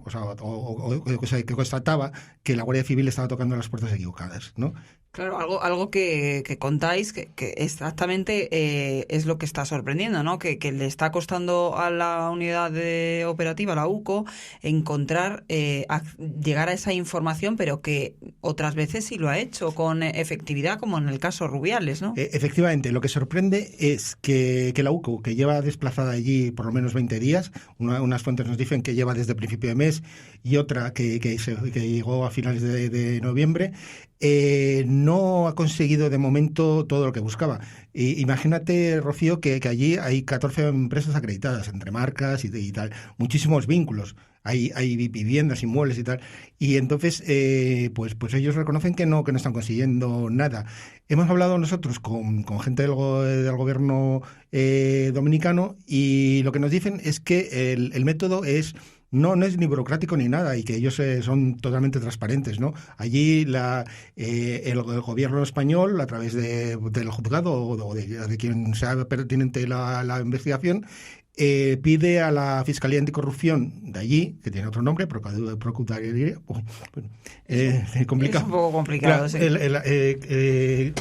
que constataba que la Guardia Civil estaba tocando las puertas equivocadas, ¿no? Claro, algo que contáis que exactamente es lo que está sorprendiendo, ¿no? Que le está costando a la unidad operativa, la UCO, encontrar, llegar a esa información, pero que otras veces sí lo ha hecho con efectividad, como en el caso Rubiales, ¿no? Efectivamente, lo que sorprende es que la UCO, que lleva desplazada allí por lo menos 20 días, unas fuentes nos dicen que lleva desde principio de mes y otra que llegó a finales de noviembre, no ha conseguido de momento todo lo que buscaba. Imagínate, Rocío, que allí hay 14 empresas acreditadas, entre marcas y tal, muchísimos vínculos. Hay viviendas, inmuebles y tal. Y entonces, pues ellos reconocen que no están consiguiendo nada. Hemos hablado nosotros con gente del gobierno dominicano y lo que nos dicen es que el método no es ni burocrático ni nada y que ellos son totalmente transparentes, ¿no? Allí el gobierno español, a través del juzgado o de quien sea pertinente la investigación, pide a la Fiscalía Anticorrupción de allí, que tiene otro nombre, Procuraduría, complicado. Es un poco complicado, sí.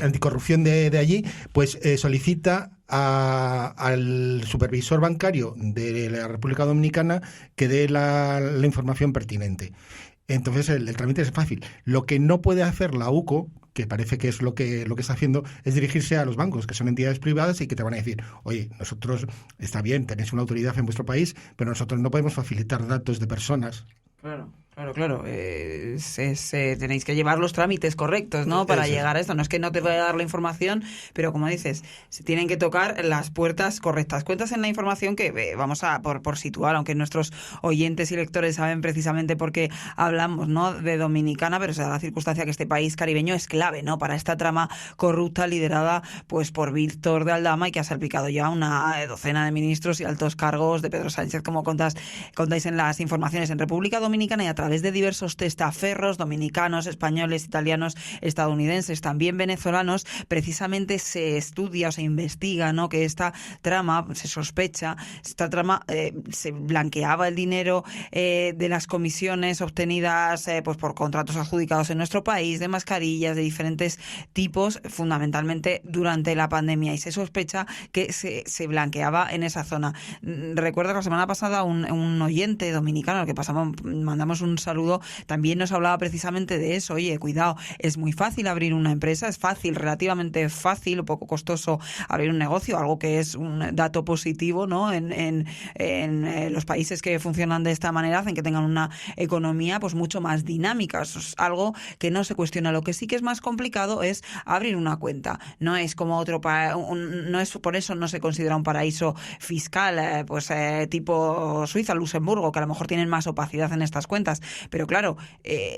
Anticorrupción de allí, pues solicita al supervisor bancario de la República Dominicana que dé la información pertinente. Entonces el trámite es fácil. Lo que no puede hacer la UCO, que parece que es lo que está haciendo, es dirigirse a los bancos, que son entidades privadas y que te van a decir, oye, nosotros, está bien, tenéis una autoridad en vuestro país, pero nosotros no podemos facilitar datos de personas. Claro. Tenéis que llevar los trámites correctos, ¿no? Para llegar a esto. No es que no te vaya a dar la información, pero como dices, se tienen que tocar las puertas correctas. Cuentas en la información que vamos a por situar, aunque nuestros oyentes y lectores saben precisamente por qué hablamos, ¿no? De Dominicana, pero se da la circunstancia que este país caribeño es clave, ¿no? Para esta trama corrupta liderada pues por Víctor de Aldama y que ha salpicado ya una docena de ministros y altos cargos de Pedro Sánchez, como contáis en las informaciones. En República Dominicana y a través de diversos testaferros dominicanos, españoles, italianos, estadounidenses, también venezolanos, precisamente se estudia o se investiga, ¿no? Que esta trama, se sospecha, se blanqueaba el dinero de las comisiones obtenidas pues por contratos adjudicados en nuestro país, de mascarillas de diferentes tipos, fundamentalmente durante la pandemia, y se sospecha que se blanqueaba en esa zona. Recuerdo la semana pasada un oyente dominicano al que mandamos un un saludo, también nos hablaba precisamente de eso. Oye, cuidado, es muy fácil abrir una empresa, es fácil, relativamente fácil, poco costoso abrir un negocio, algo que es un dato positivo, ¿no? En los países que funcionan de esta manera hacen que tengan una economía pues mucho más dinámica. Eso es algo que no se cuestiona. Lo que sí que es más complicado es abrir una cuenta. No es como otro no es por eso no se considera un paraíso fiscal, tipo Suiza, Luxemburgo, que a lo mejor tienen más opacidad en estas cuentas. Pero claro,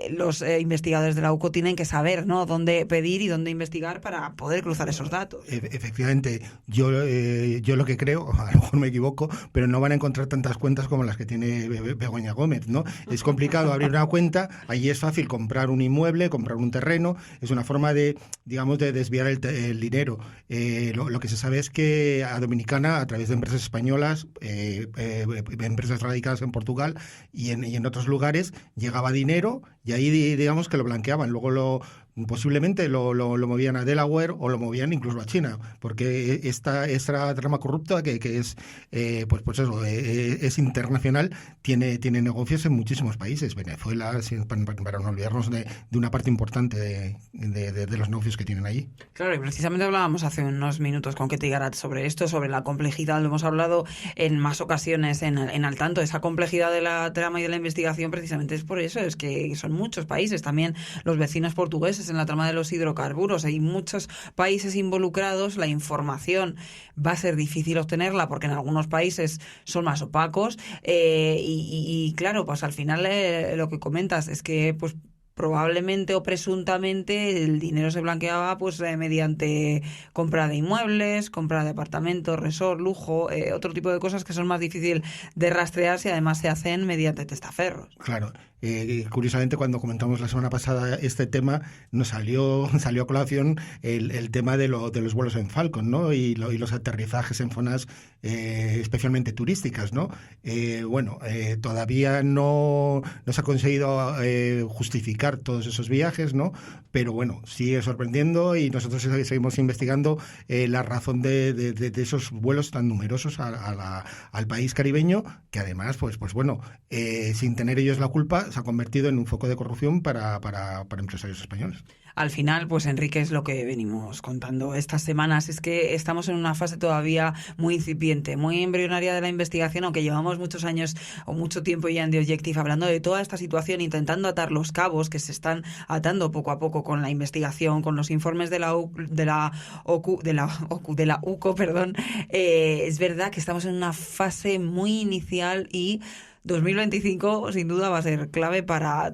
los investigadores de la UCO tienen que saber, ¿no?, dónde pedir y dónde investigar para poder cruzar esos datos. Efectivamente, yo lo que creo, a lo mejor me equivoco, pero no van a encontrar tantas cuentas como las que tiene Begoña Gómez, ¿no? Es complicado abrir una cuenta, allí es fácil comprar un inmueble, comprar un terreno, es una forma de, digamos, de desviar el dinero. Lo que se sabe es que a Dominicana, a través de empresas españolas, empresas radicadas en Portugal y en otros lugares, llegaba dinero y ahí digamos que lo blanqueaban, luego posiblemente lo movían a Delaware o lo movían incluso a China, porque esta trama corrupta que es es internacional, tiene negocios en muchísimos países. Venezuela, para no olvidarnos de una parte importante de los negocios que tienen allí. Claro, y precisamente hablábamos hace unos minutos con Ketty Garat sobre esto, sobre la complejidad. Lo hemos hablado en más ocasiones en Al Tanto. Esa complejidad de la trama y de la investigación precisamente es por eso, es que son muchos países, también los vecinos portugueses en la trama de los hidrocarburos. Hay muchos países involucrados, la información va a ser difícil obtenerla porque en algunos países son más opacos y claro, pues al final lo que comentas es que pues probablemente o presuntamente el dinero se blanqueaba pues mediante compra de inmuebles, compra de apartamentos, resort, lujo, otro tipo de cosas que son más difícil de rastrear si además se hacen mediante testaferros. Claro. Curiosamente, cuando comentamos la semana pasada este tema, nos salió a colación el tema de los vuelos en Falcon, ¿no? Y los aterrizajes en zonas especialmente turísticas, ¿no? Todavía no se ha conseguido justificar todos esos viajes, ¿no? Pero bueno, sigue sorprendiendo y nosotros seguimos investigando la razón de esos vuelos tan numerosos al país caribeño, que además, sin tener ellos la culpa, se ha convertido en un foco de corrupción para empresarios españoles. Al final, pues Enrique, es lo que venimos contando estas semanas, es que estamos en una fase todavía muy incipiente, muy embrionaria de la investigación, aunque llevamos muchos años o mucho tiempo ya en The Objective hablando de toda esta situación, intentando atar los cabos que se están atando poco a poco con la investigación, con los informes de la UCO, perdón. Es verdad que estamos en una fase muy inicial y 2025 sin duda va a ser clave para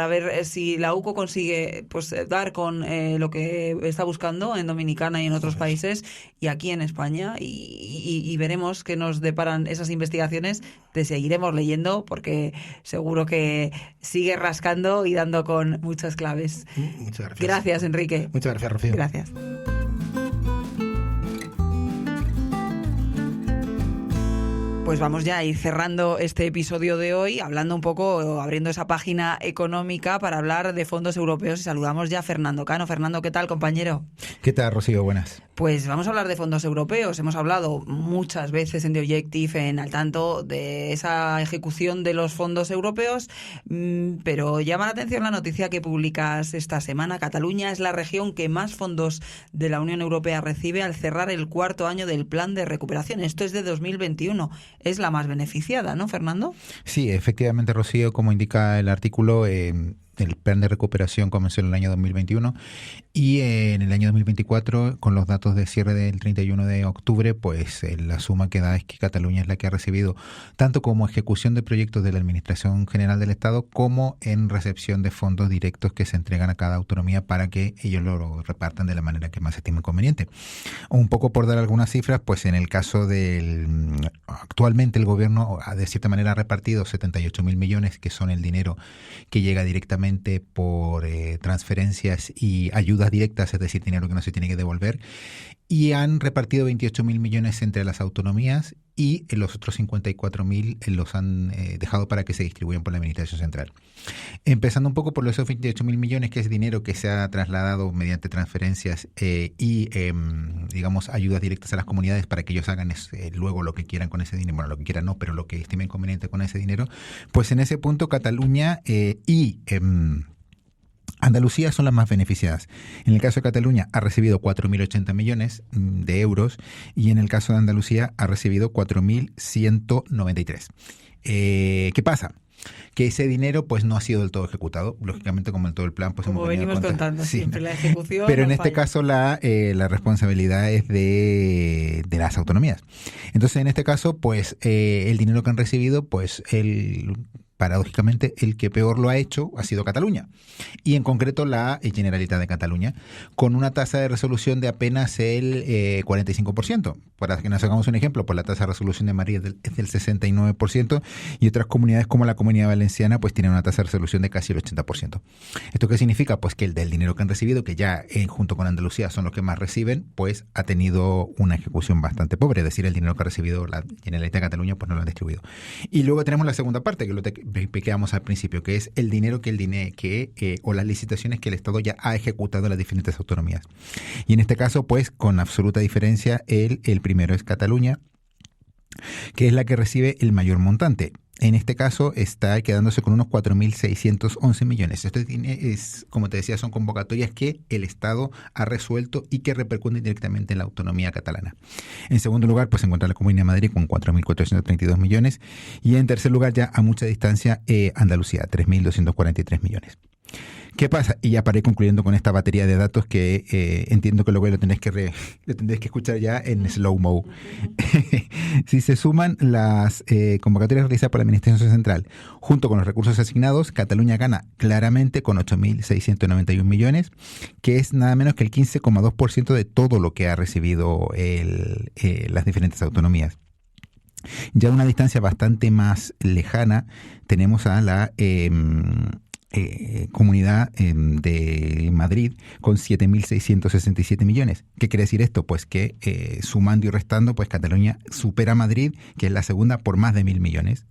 ver si la UCO consigue pues dar con lo que está buscando en Dominicana y en otros países y aquí en España y veremos qué nos deparan esas investigaciones. Te seguiremos leyendo porque seguro que sigue rascando y dando con muchas claves. Muchas gracias. Gracias, Enrique. Muchas gracias, Rocío. Gracias. Pues vamos ya a ir cerrando este episodio de hoy, hablando un poco, abriendo esa página económica para hablar de fondos europeos y saludamos ya a Fernando Cano. Fernando, ¿qué tal, compañero? ¿Qué tal, Rocío? Buenas. Pues vamos a hablar de fondos europeos. Hemos hablado muchas veces en The Objective, en Al Tanto, de esa ejecución de los fondos europeos, pero llama la atención la noticia que publicas esta semana. Cataluña es la región que más fondos de la Unión Europea recibe al cerrar el cuarto año del plan de recuperación. Esto es de 2021. Es la más beneficiada, ¿no, Fernando? Sí, efectivamente, Rocío, como indica el artículo, el plan de recuperación comenzó en el año 2021 y en el año 2024, con los datos de cierre del 31 de octubre, pues la suma que da es que Cataluña es la que ha recibido tanto como ejecución de proyectos de la Administración General del Estado como en recepción de fondos directos que se entregan a cada autonomía para que ellos lo repartan de la manera que más estimen conveniente. Un poco por dar algunas cifras, pues en el caso actualmente el gobierno de cierta manera ha repartido 78.000 millones, que son el dinero que llega directamente por transferencias y ayudas directas, es decir, dinero que no se tiene que devolver, y han repartido 28.000 millones entre las autonomías y los otros 54.000 los han dejado para que se distribuyan por la Administración Central. Empezando un poco por los 28.000 millones, que es dinero que se ha trasladado mediante transferencias y, digamos, ayudas directas a las comunidades para que ellos hagan luego lo que quieran con ese dinero. Bueno, lo que quieran no, pero lo que estimen conveniente con ese dinero. Pues en ese punto Cataluña y Andalucía son las más beneficiadas. En el caso de Cataluña ha recibido 4.080 millones de euros y en el caso de Andalucía ha recibido 4.193. ¿Qué pasa? Que ese dinero pues no ha sido del todo ejecutado, lógicamente como en todo el plan pues como venimos contando sí, siempre la ejecución pero no en este falla. caso la responsabilidad es de las autonomías. Entonces en este caso pues el dinero que han recibido pues paradójicamente, el que peor lo ha hecho ha sido Cataluña, y en concreto la Generalitat de Cataluña, con una tasa de resolución de apenas el 45%. Para que nos hagamos un ejemplo, pues la tasa de resolución de Madrid es del 69%, y otras comunidades como la Comunidad Valenciana pues tienen una tasa de resolución de casi el 80%. ¿Esto qué significa? Pues que el del dinero que han recibido, que ya junto con Andalucía son los que más reciben, pues ha tenido una ejecución bastante pobre, es decir, el dinero que ha recibido la Generalitat de Cataluña pues no lo han distribuido. Y luego tenemos la segunda parte, que lo que quedamos al principio, que es el dinero o las licitaciones que el Estado ya ha ejecutado en las diferentes autonomías. Y en este caso, pues, con absoluta diferencia, el primero es Cataluña, que es la que recibe el mayor montante. En este caso está quedándose con unos 4.611 millones. Esto es, como te decía, son convocatorias que el Estado ha resuelto y que repercuten directamente en la autonomía catalana. En segundo lugar, pues se encuentra la Comunidad de Madrid con 4.432 millones. Y en tercer lugar, ya a mucha distancia, Andalucía, 3.243 millones. ¿Qué pasa? Y ya para ir concluyendo con esta batería de datos que entiendo que luego lo tendréis que escuchar ya en slow-mo. Si se suman las convocatorias realizadas por la Administración Central junto con los recursos asignados, Cataluña gana claramente con 8.691 millones, que es nada menos que el 15,2% de todo lo que ha recibido las diferentes autonomías. Ya a una distancia bastante más lejana tenemos a la Comunidad de Madrid con 7.667 millones. ¿Qué quiere decir esto? Pues que sumando y restando, pues Cataluña supera a Madrid, que es la segunda, por más de 1.000 millones.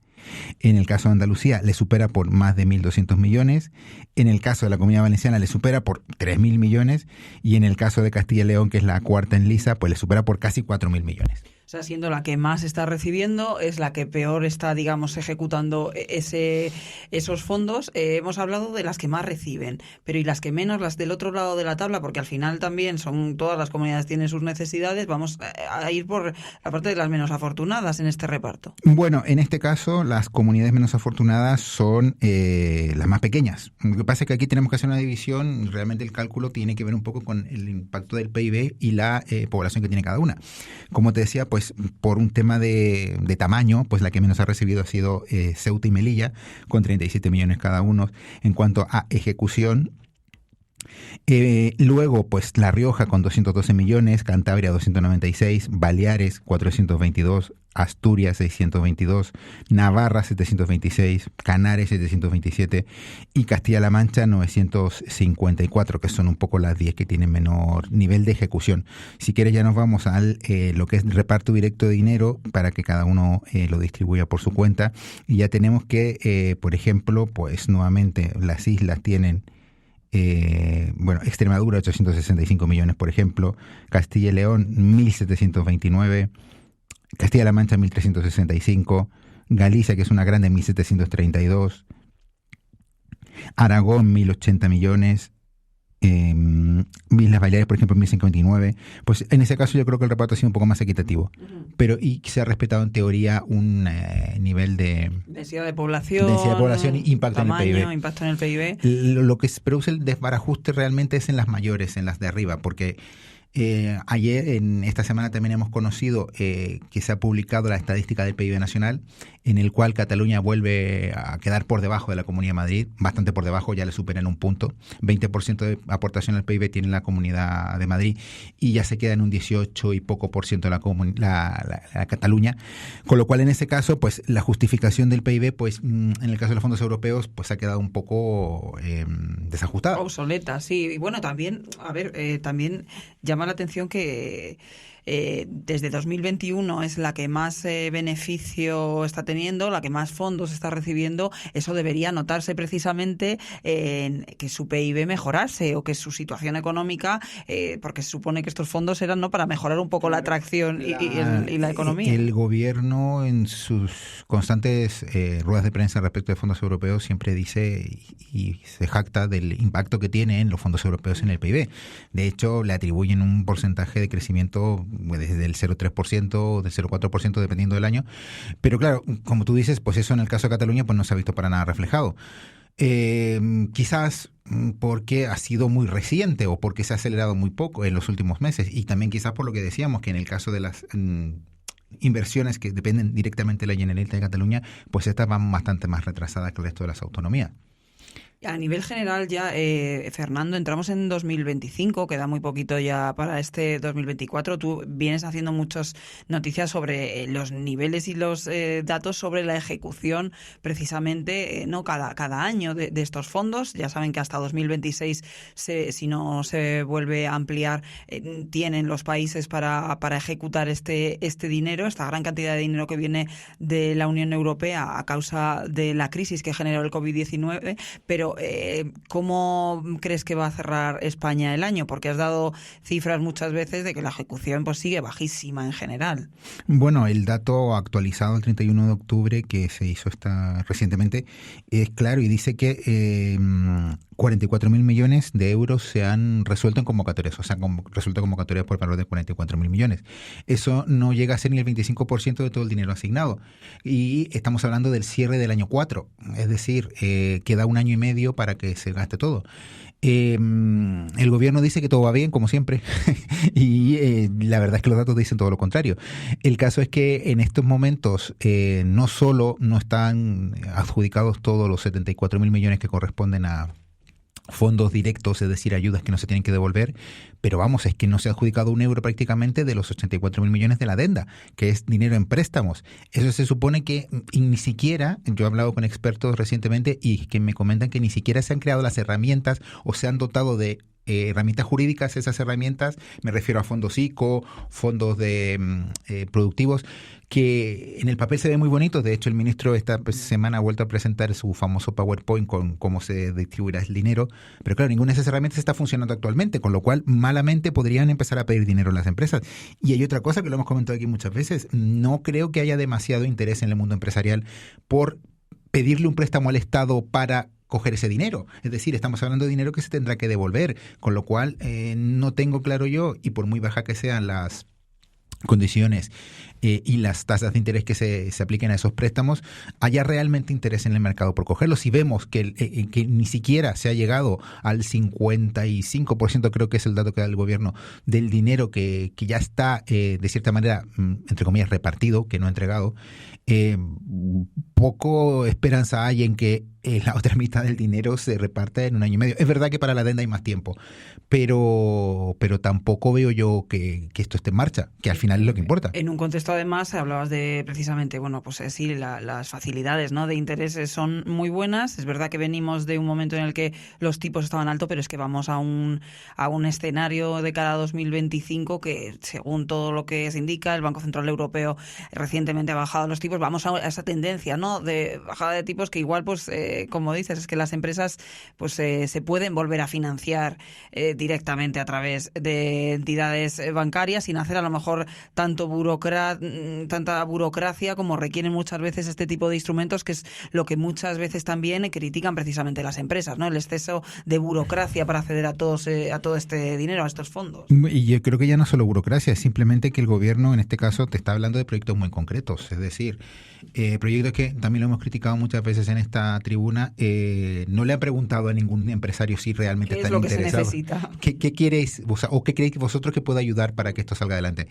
En el caso de Andalucía le supera por más de 1.200 millones. En el caso de la Comunidad Valenciana le supera por 3.000 millones. Y en el caso de Castilla y León, que es la cuarta en lisa, pues le supera por casi 4.000 millones. O sea, siendo la que más está recibiendo, es la que peor está, digamos, ejecutando esos fondos. Hemos hablado de las que más reciben, pero ¿y las que menos, las del otro lado de la tabla? Porque al final también todas las comunidades tienen sus necesidades. Vamos a ir por la parte de las menos afortunadas en este reparto. Bueno, en este caso, las comunidades menos afortunadas son las más pequeñas. Lo que pasa es que aquí tenemos que hacer una división. Realmente el cálculo tiene que ver un poco con el impacto del PIB y la población que tiene cada una. Como te decía, pues por un tema de tamaño, pues la que menos ha recibido ha sido Ceuta y Melilla, con 37 millones cada uno. En cuanto a ejecución, luego pues La Rioja con 212 millones, Cantabria 296, Baleares 422, Asturias 622, Navarra 726, Canarias 727 y Castilla-La Mancha 954, que son un poco las 10 que tienen menor nivel de ejecución. Si quieres ya nos vamos al lo que es reparto directo de dinero para que cada uno lo distribuya por su cuenta, y ya tenemos que, por ejemplo, pues nuevamente las islas tienen Extremadura 865 millones, por ejemplo, Castilla y León 1.729, Castilla-La Mancha 1.365, Galicia, que es una grande, 1.732, Aragón 1.080 millones, Islas Baleares, por ejemplo, 1.059. Pues en ese caso yo creo que el reparto ha sido un poco más equitativo, pero y se ha respetado en teoría un nivel de densidad de población y impacto tamaño, en el PIB. Impacto en el PIB. Lo que se produce el desbarajuste realmente es en las mayores, en las de arriba, porque ayer, en esta semana, también hemos conocido que se ha publicado la estadística del PIB nacional, en el cual Cataluña vuelve a quedar por debajo de la Comunidad de Madrid, bastante por debajo, ya le superan un punto. 20% de aportación al PIB tiene la Comunidad de Madrid y ya se queda en un 18 y poco por ciento la Cataluña, con lo cual en ese caso pues la justificación del PIB pues en el caso de los fondos europeos pues ha quedado un poco desajustada. Obsoleta, sí. Y bueno, también, también llama la atención que desde 2021 es la que más beneficio está teniendo, la que más fondos está recibiendo, eso debería notarse precisamente en que su PIB mejorase o que su situación económica, porque se supone que estos fondos eran, ¿no?, para mejorar un poco la atracción y la economía. El gobierno en sus constantes ruedas de prensa respecto de fondos europeos siempre dice y se jacta del impacto que tienen los fondos europeos en el PIB. De hecho, le atribuyen un porcentaje de crecimiento desde el 0,3% o del 0,4% dependiendo del año. Pero claro, como tú dices, pues eso en el caso de Cataluña pues no se ha visto para nada reflejado. Quizás porque ha sido muy reciente o porque se ha acelerado muy poco en los últimos meses, y también quizás por lo que decíamos, que en el caso de las inversiones que dependen directamente de la Generalitat de Cataluña, pues estas van bastante más retrasadas que el resto de las autonomías. A nivel general ya, Fernando, entramos en 2025, queda muy poquito ya para este 2024. Tú vienes haciendo muchas noticias sobre los niveles y los datos sobre la ejecución precisamente no cada año de estos fondos. Ya saben que hasta 2026, si no se vuelve a ampliar, tienen los países para ejecutar este dinero, esta gran cantidad de dinero que viene de la Unión Europea a causa de la crisis que generó el COVID-19, pero ¿cómo crees que va a cerrar España el año? Porque has dado cifras muchas veces de que la ejecución pues sigue bajísima en general. Bueno, el dato actualizado el 31 de octubre que se hizo recientemente es claro y dice que 44.000 millones de euros se han resuelto en convocatorias, o sea, resuelto convocatorias por valor de 44.000 millones. Eso no llega a ser ni el 25% de todo el dinero asignado. Y estamos hablando del cierre del año 4, es decir, queda un año y medio para que se gaste todo. El gobierno dice que todo va bien, como siempre, y la verdad es que los datos dicen todo lo contrario. El caso es que en estos momentos no solo no están adjudicados todos los 74.000 millones que corresponden a fondos directos, es decir, ayudas que no se tienen que devolver, pero vamos, es que no se ha adjudicado un euro prácticamente de los 84.000 millones de la adenda, que es dinero en préstamos. Eso se supone que ni siquiera, yo he hablado con expertos recientemente y que me comentan que ni siquiera se han creado las herramientas o se han dotado de herramientas jurídicas. Esas herramientas, me refiero a fondos ICO, fondos productivos, que en el papel se ve muy bonito. De hecho, el ministro esta semana ha vuelto a presentar su famoso PowerPoint con cómo se distribuirá el dinero, pero claro, ninguna de esas herramientas está funcionando actualmente, con lo cual malamente podrían empezar a pedir dinero a las empresas. Y hay otra cosa que lo hemos comentado aquí muchas veces, no creo que haya demasiado interés en el mundo empresarial por pedirle un préstamo al Estado para coger ese dinero. Es decir, estamos hablando de dinero que se tendrá que devolver, con lo cual no tengo claro yo, y por muy baja que sean las condiciones y las tasas de interés que se apliquen a esos préstamos, haya realmente interés en el mercado por cogerlos. Si vemos que ni siquiera se ha llegado al 55%, creo que es el dato que da el gobierno, del dinero que ya está de cierta manera, entre comillas, repartido, que no entregado, poco esperanza hay en que la otra mitad del dinero se reparta en un año y medio. Es verdad que para la adenda hay más tiempo, pero tampoco veo yo que esto esté en marcha, que al final es lo que importa. En un contexto, además, hablabas de precisamente, bueno, pues sí, las facilidades, ¿no?, de intereses son muy buenas. Es verdad que venimos de un momento en el que los tipos estaban altos, pero es que vamos a un escenario de cara a 2025 que, según todo lo que se indica, el Banco Central Europeo recientemente ha bajado los tipos. Vamos a esa tendencia, ¿no?, de bajada de tipos que igual, pues, como dices, es que las empresas pues se pueden volver a financiar directamente a través de entidades bancarias sin hacer a lo mejor tanta burocracia como requieren muchas veces este tipo de instrumentos, que es lo que muchas veces también critican precisamente las empresas, ¿no?, el exceso de burocracia para acceder a todo este dinero, a estos fondos. Y yo creo que ya no solo burocracia, es simplemente que el gobierno en este caso te está hablando de proyectos muy concretos, es decir, proyectos que también lo hemos criticado muchas veces en esta tribuna. No le ha preguntado a ningún empresario si realmente están interesados. ¿Qué queréis, o qué creéis vosotros que pueda ayudar para que esto salga adelante?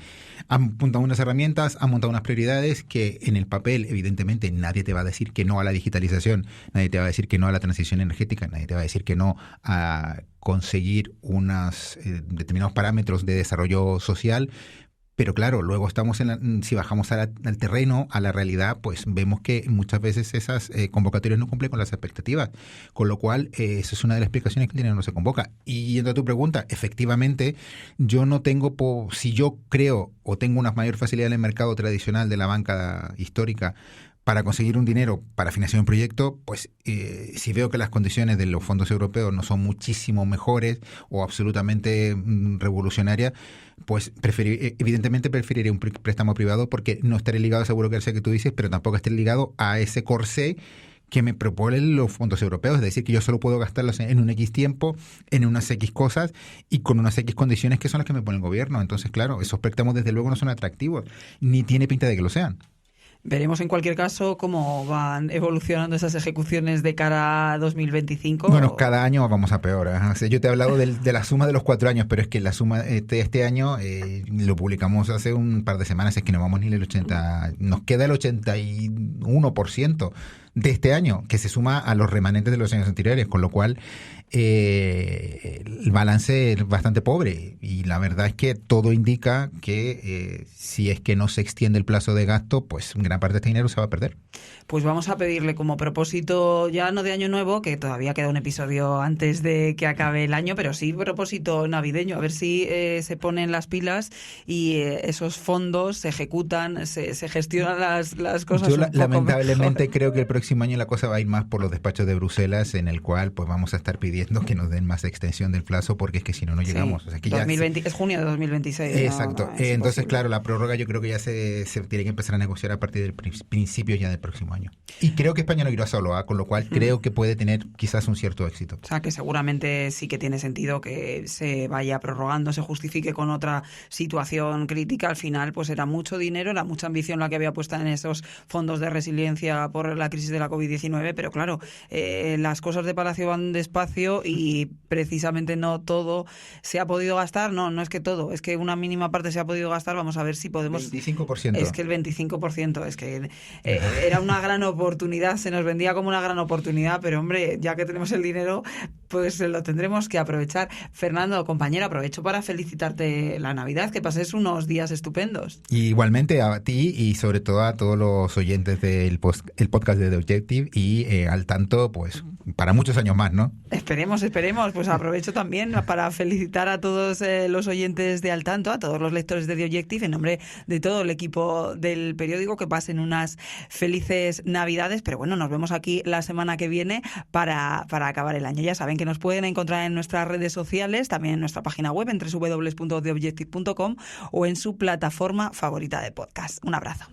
Han montado unas herramientas, han montado unas prioridades que en el papel, evidentemente, nadie te va a decir que no a la digitalización, nadie te va a decir que no a la transición energética, nadie te va a decir que no a conseguir unos determinados parámetros de desarrollo social, Pero claro, luego si bajamos al terreno, a la realidad, pues vemos que muchas veces esas convocatorias no cumplen con las expectativas. Con lo cual, esa es una de las explicaciones que el dinero no se convoca. Y yendo a tu pregunta, efectivamente, yo no tengo, si yo creo o tengo una mayor facilidad en el mercado tradicional de la banca histórica para conseguir un dinero para financiar un proyecto, pues si veo que las condiciones de los fondos europeos no son muchísimo mejores o absolutamente revolucionarias, pues evidentemente preferiría un préstamo privado porque no estaré ligado a esa burocracia que tú dices, pero tampoco estaré ligado a ese corsé que me proponen los fondos europeos, es decir, que yo solo puedo gastarlos en un X tiempo, en unas X cosas y con unas X condiciones que son las que me pone el gobierno. Entonces, claro, esos préstamos desde luego no son atractivos, ni tiene pinta de que lo sean. Veremos en cualquier caso cómo van evolucionando esas ejecuciones de cara a 2025. Bueno, cada año vamos a peor. O sea, yo te he hablado de la suma de los 4 años, pero es que la suma de este año lo publicamos hace un par de semanas, es que no vamos ni el 80%, nos queda el 81% de este año, que se suma a los remanentes de los años anteriores, con lo cual el balance es bastante pobre y la verdad es que todo indica que si es que no se extiende el plazo de gasto, pues gran parte de este dinero se va a perder. Pues vamos a pedirle como propósito, ya no de año nuevo, que todavía queda un episodio antes de que acabe el año, pero sí propósito navideño, a ver si se ponen las pilas y esos fondos se ejecutan, se gestionan las cosas. Yo un poco lamentablemente mejor. creo que el próximo año la cosa va a ir más por los despachos de Bruselas, en el cual pues vamos a estar pidiendo que nos den más extensión del plazo, porque es que si no, no llegamos. Sí, O sea, que 2020, es junio de 2026. Exacto. No, Entonces, imposible. claro, la prórroga yo creo que ya se tiene que empezar a negociar a partir del principio ya del próximo año. Y creo que España no irá solo, con lo cual creo que puede tener quizás un cierto éxito. O sea, que seguramente sí que tiene sentido que se vaya prorrogando, se justifique con otra situación crítica. Al final, pues era mucho dinero, era mucha ambición la que había puesta en esos fondos de resiliencia por la crisis de la COVID-19, pero claro, las cosas de Palacio van despacio y precisamente no todo se ha podido gastar. No es que todo, es que una mínima parte se ha podido gastar. Vamos a ver si podemos... 25%. Es que el 25%, es que era una gran oportunidad, se nos vendía como una gran oportunidad, pero hombre, ya que tenemos el dinero, pues lo tendremos que aprovechar. Fernando, compañero, aprovecho para felicitarte la Navidad, que pases unos días estupendos. Y igualmente a ti y sobre todo a todos los oyentes del el podcast de The Objective y al tanto, pues, para muchos años más, ¿no? Esperemos. Pues aprovecho también para felicitar a todos los oyentes de Al Tanto, a todos los lectores de The Objective, en nombre de todo el equipo del periódico, que pasen unas felices Navidades. Pero bueno, nos vemos aquí la semana que viene para acabar el año. Ya saben que nos pueden encontrar en nuestras redes sociales, también en nuestra página web, en www.theobjective.com o en su plataforma favorita de podcast. Un abrazo.